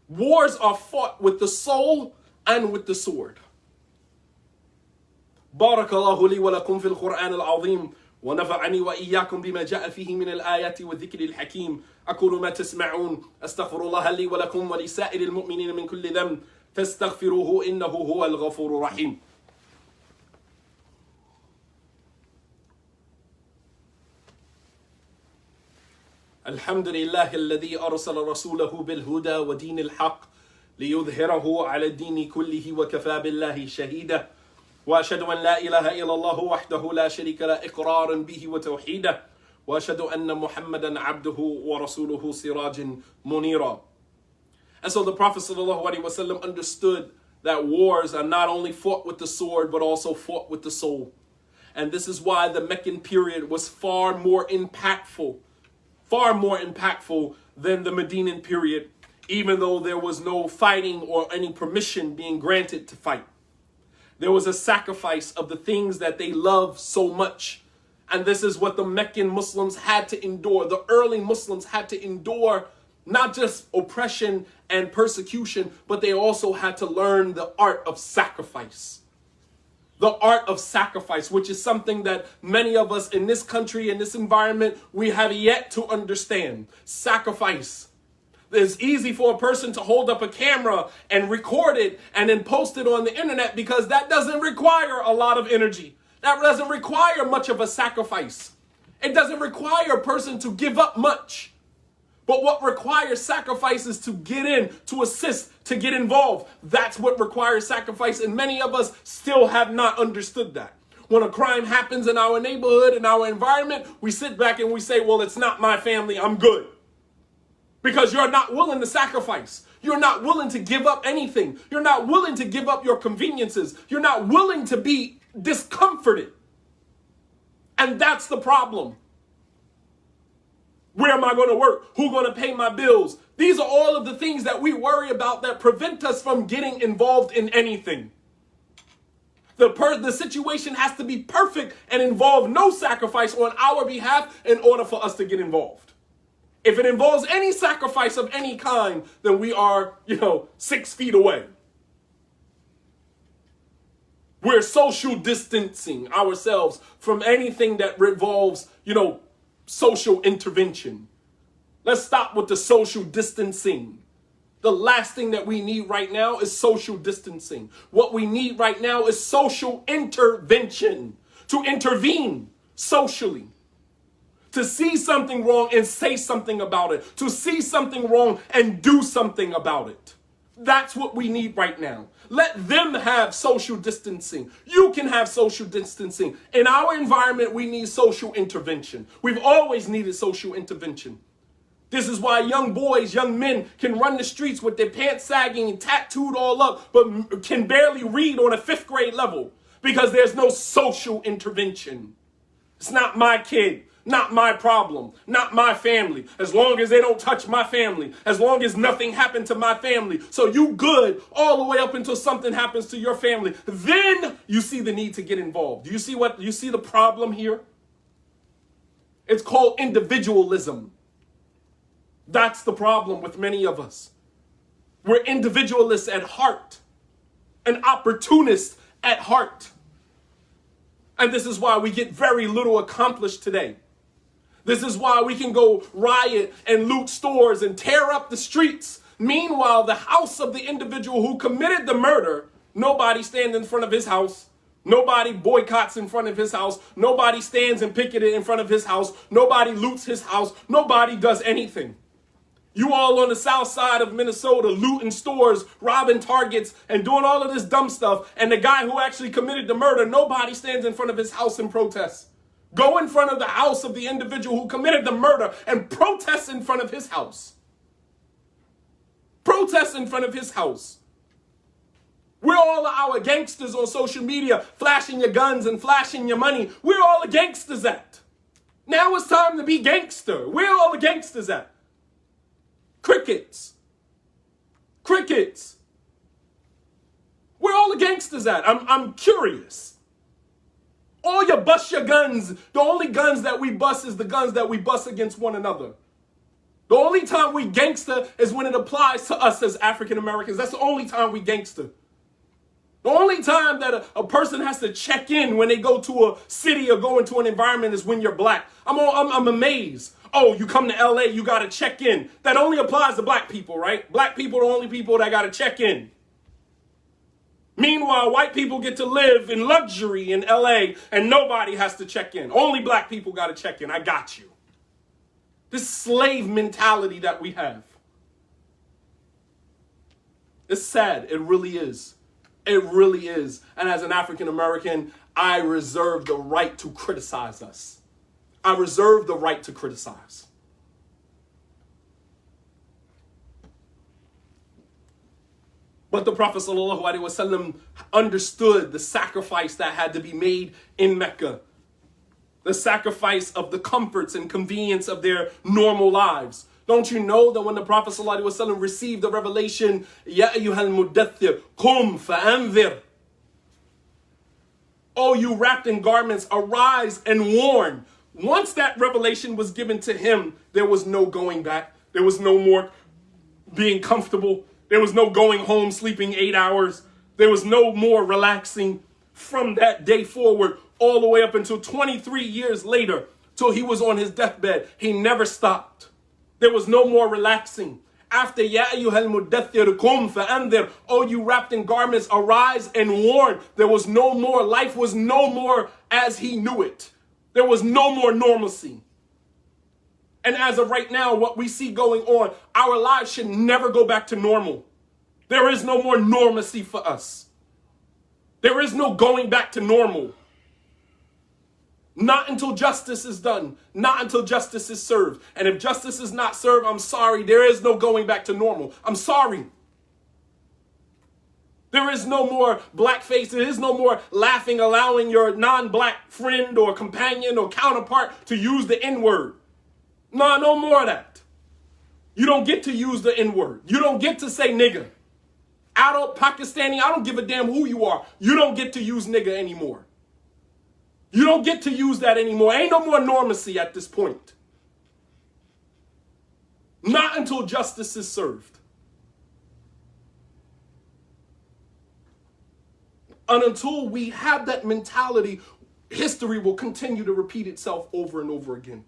Wars are fought with the soul and with the sword. بارك الله لي ولكم في القرآن العظيم ونفعني وإياكم بما جاء فيه من الآيات والذكر الحكيم أقول ما تسمعون أستغفر الله لي ولكم ولسائر المؤمنين من كل ذنب فاستغفروه إنه هو الغفور الرحيم. الحمد لله الذي أرسل رسوله بالهدى ودين الحق ليظهره على الدين كله وكفى بالله شهيدا وأشهد أن لا إله إلا الله وحده لا شريك له إقرارا به وتوحيدا وأشهد أن محمدا عبده ورسوله سراج منيرا. And so the Prophet ﷺ understood that wars are not only fought with the sword, but also fought with the soul. And this is why the Meccan period was far more impactful than the Medinan period, even though there was no fighting or any permission being granted to fight. There was a sacrifice of the things that they loved so much. And this is what the Meccan Muslims had to endure. The early Muslims had to endure not just oppression and persecution, but they also had to learn the art of sacrifice. The art of sacrifice, which is something that many of us in this country, in this environment, we have yet to understand. Sacrifice. It's easy for a person to hold up a camera and record it and then post it on the internet because that doesn't require a lot of energy. That doesn't require much of a sacrifice. It doesn't require a person to give up much. But what requires sacrifice is to get in, to assist, to get involved. That's what requires sacrifice. And many of us still have not understood that. When a crime happens in our neighborhood, in our environment, we sit back and we say, well, it's not my family, I'm good. Because you're not willing to sacrifice. You're not willing to give up anything. You're not willing to give up your conveniences. You're not willing to be discomforted. And that's the problem. Where am I going to work? Who's going to pay my bills? These are all of the things that we worry about that prevent us from getting involved in anything. The situation has to be perfect and involve no sacrifice on our behalf in order for us to get involved. If it involves any sacrifice of any kind, then we are, 6 feet away. We're social distancing ourselves from anything that revolves, social intervention. Let's stop with the social distancing. The last thing that we need right now is social distancing. What we need right now is social intervention. To intervene socially. To see something wrong and say something about it. To see something wrong and do something about it. That's what we need right now. Let them have social distancing. You can have social distancing. In our environment, we need social intervention. We've always needed social intervention. This is why young boys, young men can run the streets with their pants sagging and tattooed all up, but can barely read on a 5th grade level because there's no social intervention. It's not my kid. Not my problem, not my family. As long as they don't touch my family, as long as nothing happened to my family. So you good all the way up until something happens to your family. Then you see the need to get involved. Do you see the problem here? It's called individualism. That's the problem with many of us. We're individualists at heart, an opportunist at heart. And this is why we get very little accomplished today. This is why we can go riot and loot stores and tear up the streets. Meanwhile, the house of the individual who committed the murder, nobody stands in front of his house. Nobody boycotts in front of his house. Nobody stands and picketed in front of his house. Nobody loots his house. Nobody does anything. You all on the south side of Minnesota looting stores, robbing Targets, and doing all of this dumb stuff. And the guy who actually committed the murder, nobody stands in front of his house and protests. Go in front of the house of the individual who committed the murder and protest in front of his house. Protest in front of his house. We're all our gangsters on social media, flashing your guns and flashing your money. Where all the gangsters at? Now it's time to be gangster. Where all the gangsters at? Crickets. Crickets. Where all the gangsters at? I'm curious. All you bust your guns. The only guns that we bust is the guns that we bust against one another. The only time we gangster is when it applies to us as African Americans. That's the only time we gangster. The only time that a person has to check in when they go to a city or go into an environment is when you're black. I'm amazed. Oh, you come to LA, you got to check in. That only applies to black people, right? Black people are the only people that got to check in. Meanwhile, white people get to live in luxury in LA and nobody has to check in. Only black people got to check in. I got you. This slave mentality that we have. It's sad. It really is. It really is. And as an African American, I reserve the right to criticize us. I reserve the right to criticize. But the Prophet ﷺ understood the sacrifice that had to be made in Mecca. The sacrifice of the comforts and convenience of their normal lives. Don't you know that when the Prophet ﷺ received the revelation, Ya ayyuhal muddathir, qum fa'anzir. Oh, you wrapped in garments, arise and warn. Once that revelation was given to him, there was no going back. There was no more being comfortable. There was no going home, sleeping 8 hours. There was no more relaxing from that day forward, all the way up until 23 years later, till he was on his deathbed. He never stopped. There was no more relaxing. After Ya ayyuhal muddathir kum fa'anzir, oh you wrapped in garments, arise and warn. There was no more, life was no more as he knew it. There was no more normalcy. And as of right now, what we see going on, our lives should never go back to normal. There is no more normalcy for us. There is no going back to normal. Not until justice is done. Not until justice is served. And if justice is not served, I'm sorry, there is no going back to normal. I'm sorry. There is no more blackface. There is no more laughing, allowing your non-black friend or companion or counterpart to use the N-word. No more of that. You don't get to use the N-word. You don't get to say nigga. Adult Pakistani, I don't give a damn who you are. You don't get to use nigga anymore. You don't get to use that anymore. Ain't no more normacy at this point. Not until justice is served. And until we have that mentality, history will continue to repeat itself over and over again.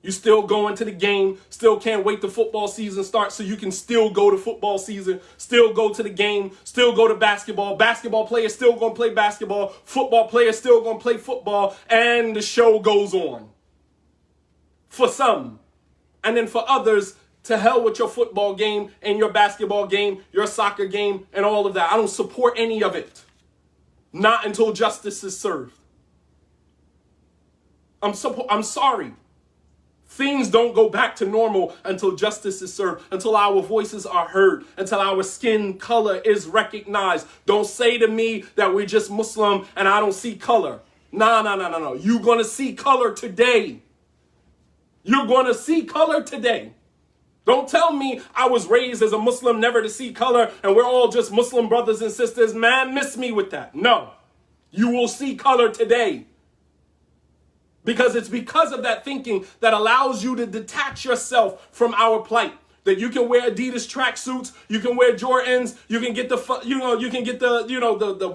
You still going to the game, still can't wait the football season starts so you can still go to football season, still go to the game, still go to basketball. Basketball players still going to play basketball. Football players still going to play football. And the show goes on. For some. And then for others, to hell with your football game and your basketball game, your soccer game, and all of that. I don't support any of it. Not until justice is served. I'm sorry. Things don't go back to normal until justice is served, until our voices are heard, until our skin color is recognized. Don't say to me that we're just Muslim and I don't see color. No. You're going to see color today. You're going to see color today. Don't tell me I was raised as a Muslim never to see color and we're all just Muslim brothers and sisters. Man, miss me with that. No. You will see color today. Because it's because of that thinking that allows you to detach yourself from our plight. That you can wear Adidas tracksuits, you can wear Jordans, you can get the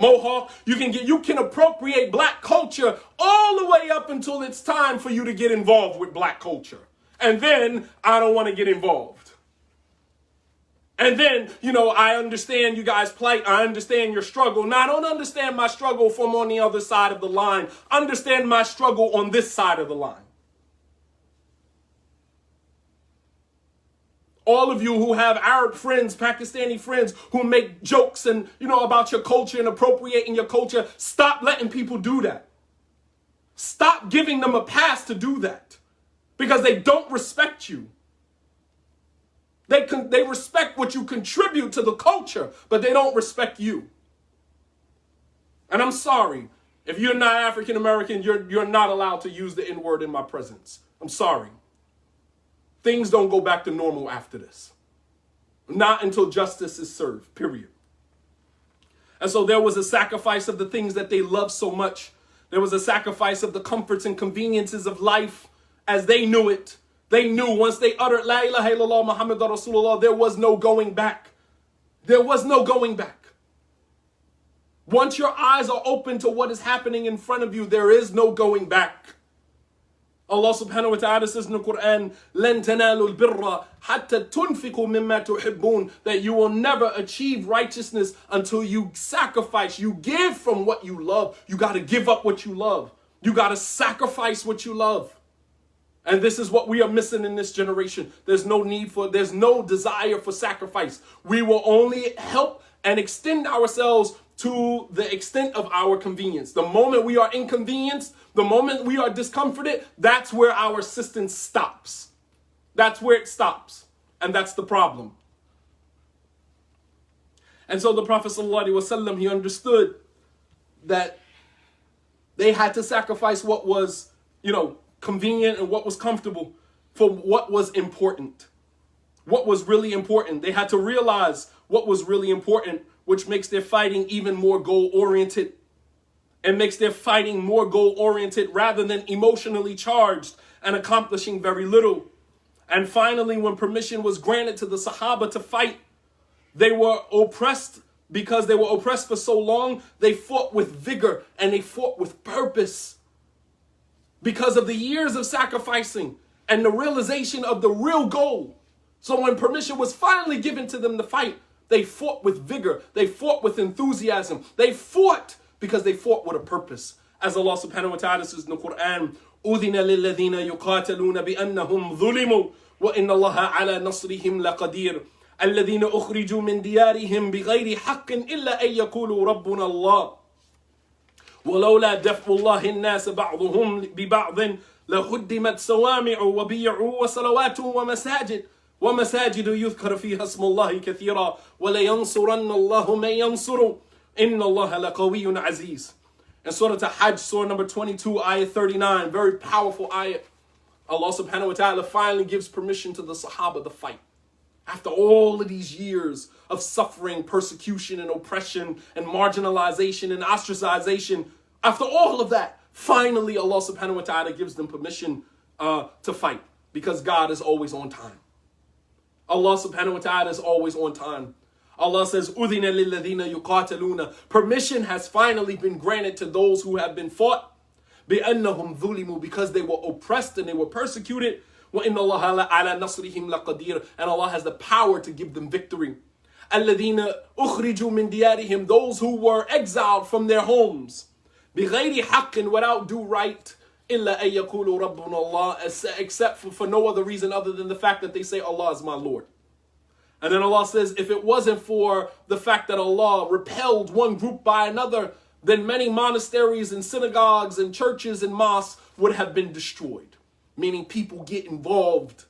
mohawk, you can appropriate black culture all the way up until it's time for you to get involved with black culture. And then I don't want to get involved. And then, I understand you guys' plight. I understand your struggle. Now, I don't understand my struggle from on the other side of the line. Understand my struggle on this side of the line. All of you who have Arab friends, Pakistani friends who make jokes and, about your culture and appropriating your culture, stop letting people do that. Stop giving them a pass to do that because they don't respect you. They respect what you contribute to the culture, but they don't respect you. And I'm sorry, if you're not African American, you're not allowed to use the N-word in my presence. I'm sorry. Things don't go back to normal after this. Not until justice is served, period. And so there was a sacrifice of the things that they loved so much. There was a sacrifice of the comforts and conveniences of life as they knew it. They knew once they uttered La ilaha illallah Muhammadur Rasulullah, there was no going back. There was no going back. Once your eyes are open to what is happening in front of you, there is no going back. Allah subhanahu wa ta'ala says in the Quran, لَن تَنَالُوا الْبِرَّ حَتَّى تُنْفِقُوا مِمَّا تُحِبُّونَ, that you will never achieve righteousness until you sacrifice, you give from what you love. You got to give up what you love. You got to sacrifice what you love. And this is what we are missing in this generation. There's no desire for sacrifice. We will only help and extend ourselves to the extent of our convenience. The moment we are inconvenienced, the moment we are discomforted, that's where our assistance stops. That's where it stops. And that's the problem. And so the Prophet ﷺ, he understood that they had to sacrifice what was, convenient and what was comfortable for what was important. What was really important. They had to realize what was really important, which makes their fighting even more goal-oriented. And makes their fighting more goal-oriented rather than emotionally charged and accomplishing very little. And finally, when permission was granted to the Sahaba to fight, they were oppressed. Because they were oppressed for so long, they fought with vigor and they fought with purpose. Because of the years of sacrificing and the realization of the real goal. So when permission was finally given to them to fight, they fought with vigor. They fought with enthusiasm. They fought because they fought with a purpose. As Allah subhanahu wa ta'ala says in the Quran, أُذِنَ لِلَّذِينَ يُقَاتَلُونَ بِأَنَّهُمْ ظُلِمُوا وَإِنَّ اللَّهَ عَلَى نَصْرِهِمْ لَقَدِيرٌ الذين أخرجوا من ديارهم بغير حق إلا أن يقولوا ربنا الله ولولا دفع الله الناس بعضهم ببعض لهدمت صوامع وبيع وصلوات ومساجد يذكر فيها اسم الله كثيرا ولينصرن الله من ينصر إن الله لقوي عزيز. In Surah Al-Hajj, Surah number 22, ayah 39, very powerful ayah. Allah subhanahu wa ta'ala finally gives permission to the Sahaba to fight. After all of these years of suffering, persecution, and oppression, and marginalization, and ostracization, after all of that, finally Allah subhanahu wa ta'ala gives them permission to fight. Because God is always on time. Allah subhanahu wa ta'ala is always on time. Allah says, أُذِنَ لِلَّذِينَ يُقَاتَلُونَ. Permission has finally been granted to those who have been fought. بِأَنَّهُمْ ظُلِمُوا. Because they were oppressed and they were persecuted. وَإِنَّ اللَّهَ عَلَى نَصْرِهِمْ لَقَدِيرٌ. And Allah has the power to give them victory. الَّذِينَ أُخْرِجُوا مِنْ دِيَارِهِمْ. Those who were exiled from their homes. بِغَيْرِ حَقٍّ. Without due right. إِلَّا أَن يَقُولُوا رَبُّنَا اللَّهُ. Except for no other reason other than the fact that they say Allah is my Lord. And then Allah says, if it wasn't for the fact that Allah repelled one group by another, then many monasteries and synagogues and churches and mosques would have been destroyed. Meaning people get involved.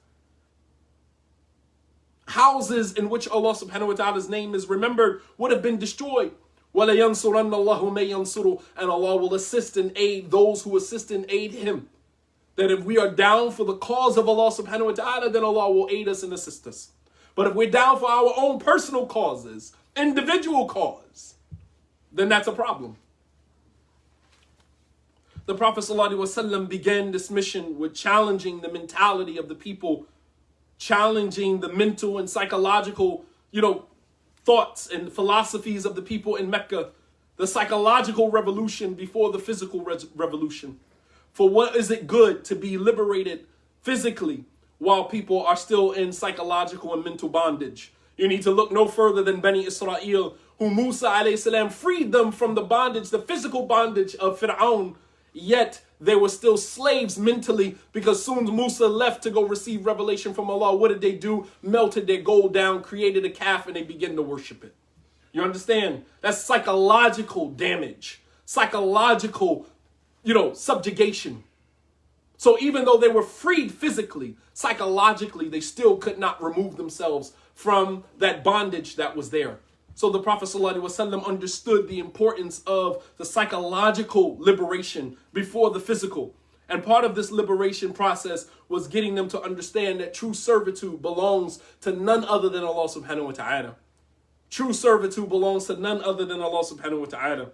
Houses in which Allah subhanahu wa ta'ala's name is remembered would have been destroyed. وَلَيَنْصُرَنَّ اللَّهُ مَن يَنْصُرُ. And Allah will assist and aid those who assist and aid Him. That if we are down for the cause of Allah subhanahu wa ta'ala, then Allah will aid us and assist us. But if we're down for our own personal causes, individual cause, then that's a problem. The Prophet ﷺ began this mission with challenging the mentality of the people, challenging the mental and psychological, thoughts and philosophies of the people in Mecca, the psychological revolution before the physical revolution. For what is it good to be liberated physically while people are still in psychological and mental bondage? You need to look no further than Bani Israel, who Musa alayhi salam freed them from the bondage, the physical bondage of Fir'aun, yet they were still slaves mentally, because soon Musa left to go receive revelation from Allah. What did they do? Melted their gold down, created a calf, and they began to worship it. You understand? That's psychological damage, psychological, subjugation. So even though they were freed physically, psychologically, they still could not remove themselves from that bondage that was there. So the Prophet ﷺ understood the importance of the psychological liberation before the physical. And part of this liberation process was getting them to understand that true servitude belongs to none other than Allah subhanahu wa ta'ala. True servitude belongs to none other than Allah subhanahu wa ta'ala.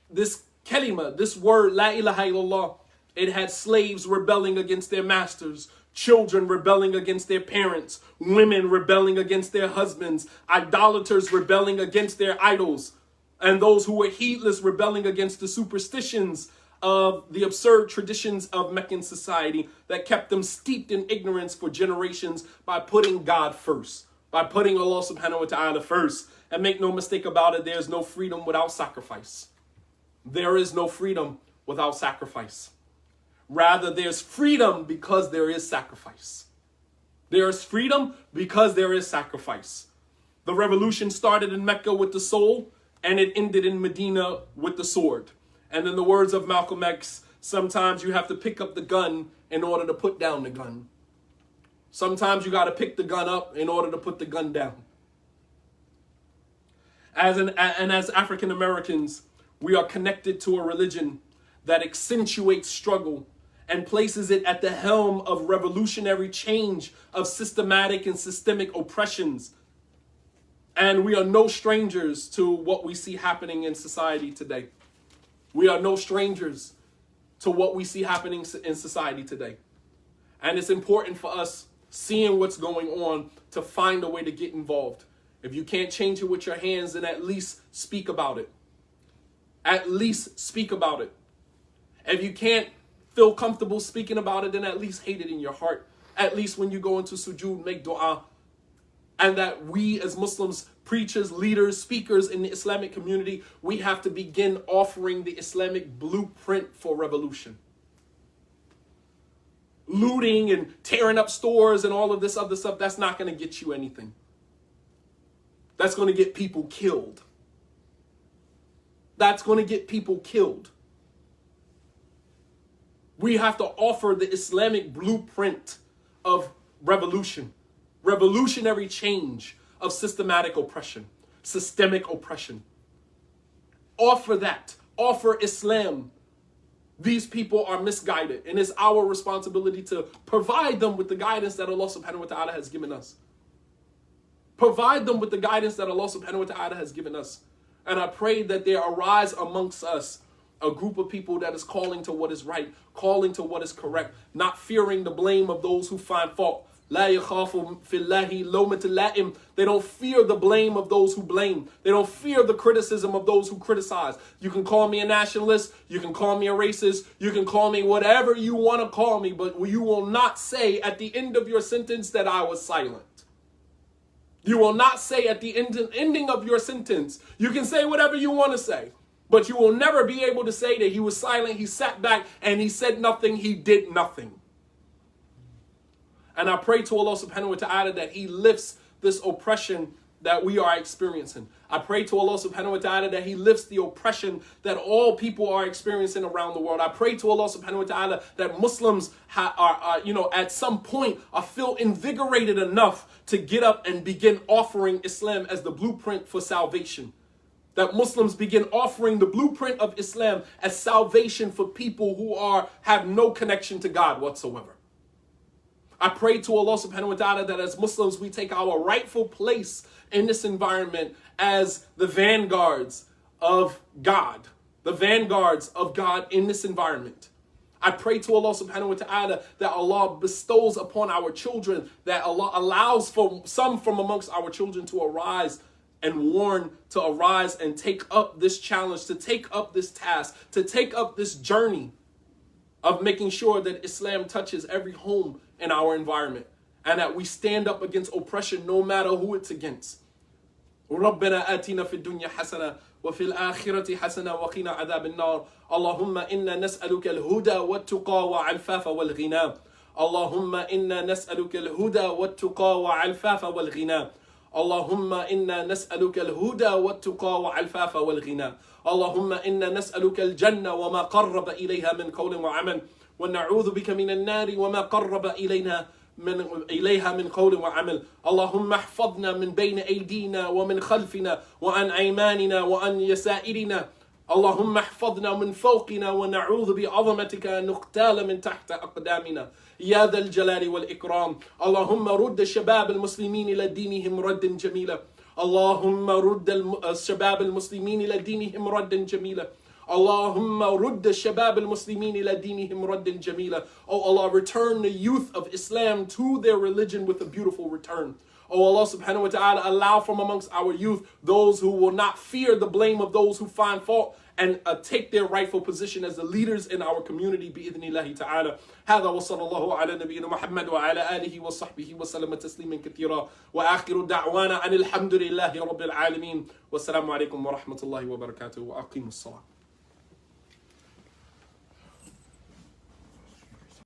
This kalima, this word, la ilaha illallah, it had slaves rebelling against their masters, children rebelling against their parents, women rebelling against their husbands, idolaters rebelling against their idols, and those who were heedless rebelling against the superstitions of the absurd traditions of Meccan society that kept them steeped in ignorance for generations by putting God first, by putting Allah subhanahu wa ta'ala first. And make no mistake about it, there's no freedom without sacrifice. there is no freedom without sacrifice. Rather, there's freedom because there is sacrifice. There is freedom because there is sacrifice. The revolution started in Mecca with the soul, and it ended in Medina with the sword. And in the words of Malcolm X, sometimes you have to pick up the gun in order to put down the gun. Sometimes you got to pick the gun up in order to put the gun down. As African Americans, we are connected to a religion that accentuates struggle and places it at the helm of revolutionary change, of systematic and systemic oppressions. And we are no strangers to what we see happening in society today. We are no strangers to what we see happening in society today. And it's important for us, seeing what's going on, to find a way to get involved. If you can't change it with your hands, then at least speak about it. At least speak about it. If you can't feel comfortable speaking about it, then at least hate it in your heart. At least when you go into sujood, make dua. And that we as Muslims, preachers, leaders, speakers in the Islamic community, we have to begin offering the Islamic blueprint for revolution. Looting and tearing up stores and all of this other stuff, that's not going to get you anything. That's going to get people killed. That's going to get people killed. We have to offer the Islamic blueprint of revolution, revolutionary change of systematic oppression, systemic oppression. Offer that. Offer Islam. These people are misguided, and it's our responsibility to provide them with the guidance that Allah subhanahu wa ta'ala has given us. Provide them with the guidance that Allah subhanahu wa ta'ala has given us. And I pray that there arise amongst us a group of people that is calling to what is right, calling to what is correct, not fearing the blame of those who find fault. They don't fear the blame of those who blame. They don't fear the criticism of those who criticize. You can call me a nationalist. You can call me a racist. You can call me whatever you want to call me, but you will not say at the end of your sentence that I was silent. You will not say at the ending of your sentence, you can say whatever you want to say, but you will never be able to say that he was silent, he sat back, and he said nothing, he did nothing. And I pray to Allah subhanahu wa ta'ala that he lifts this oppression that we are experiencing. I pray to Allah subhanahu wa ta'ala that he lifts the oppression that all people are experiencing around the world. I pray to Allah subhanahu wa ta'ala that Muslims are at some point are feel invigorated enough to get up and begin offering Islam as the blueprint for salvation. That Muslims begin offering the blueprint of Islam as salvation for people who have no connection to God whatsoever. I pray to Allah subhanahu wa ta'ala that as Muslims we take our rightful place in this environment as the vanguards of God. The vanguards of God in this environment. I pray to Allah subhanahu wa ta'ala that Allah bestows upon our children, that Allah allows for some from amongst our children to arise and warn, to arise and take up this challenge, to take up this task, to take up this journey of making sure that Islam touches every home in our environment, and that we stand up against oppression no matter who it's against. ربنا آتنا في الدنيا حسنة وفي الآخرة حسنة وقنا عذاب النار. اللهم إنا نسألك الهدى والتقى والعفاف والغنى. اللهم إنا نسألك الهدى والتقى والعفاف والغنى. اللهم إنا نسألك الهدى والتقى والعفاف والغنى. اللهم إنا نسألك الجنة وما قرب إليها من قول وعمل ونعوذ بك من النار وما قرب إليها من قول وعمل. اللهم احفظنا من بين أيدينا ومن خلفنا وعن أيماننا وعن يسائرنا. اللهم احفظنا من فوقنا ونعوذ بعظمتك أن نغتال من تحت أقدامنا يا ذا الجلال والإكرام. اللهم رد شباب المسلمين إلى دينهم ردا جميلا. اللهم رد الشباب المسلمين إلى دينهم ردا جميلا. اللهم رد الشباب المسلمين إلى دينهم ردا جميلا. Oh Allah, return the youth of Islam to their religion with a beautiful return. Oh Allah subhanahu wa ta'ala, allow from amongst our youth those who will not fear the blame of those who find fault and take their rightful position as the leaders in our community بإذن الله تعالى. هذا وصلى الله على نبينا محمد وعلى آله وصحبه وسلم تسليما كثيرا وآخر دعوانا أن الحمد لله رب العالمين والسلام عليكم ورحمة الله وبركاته وأقيموا الصلاة.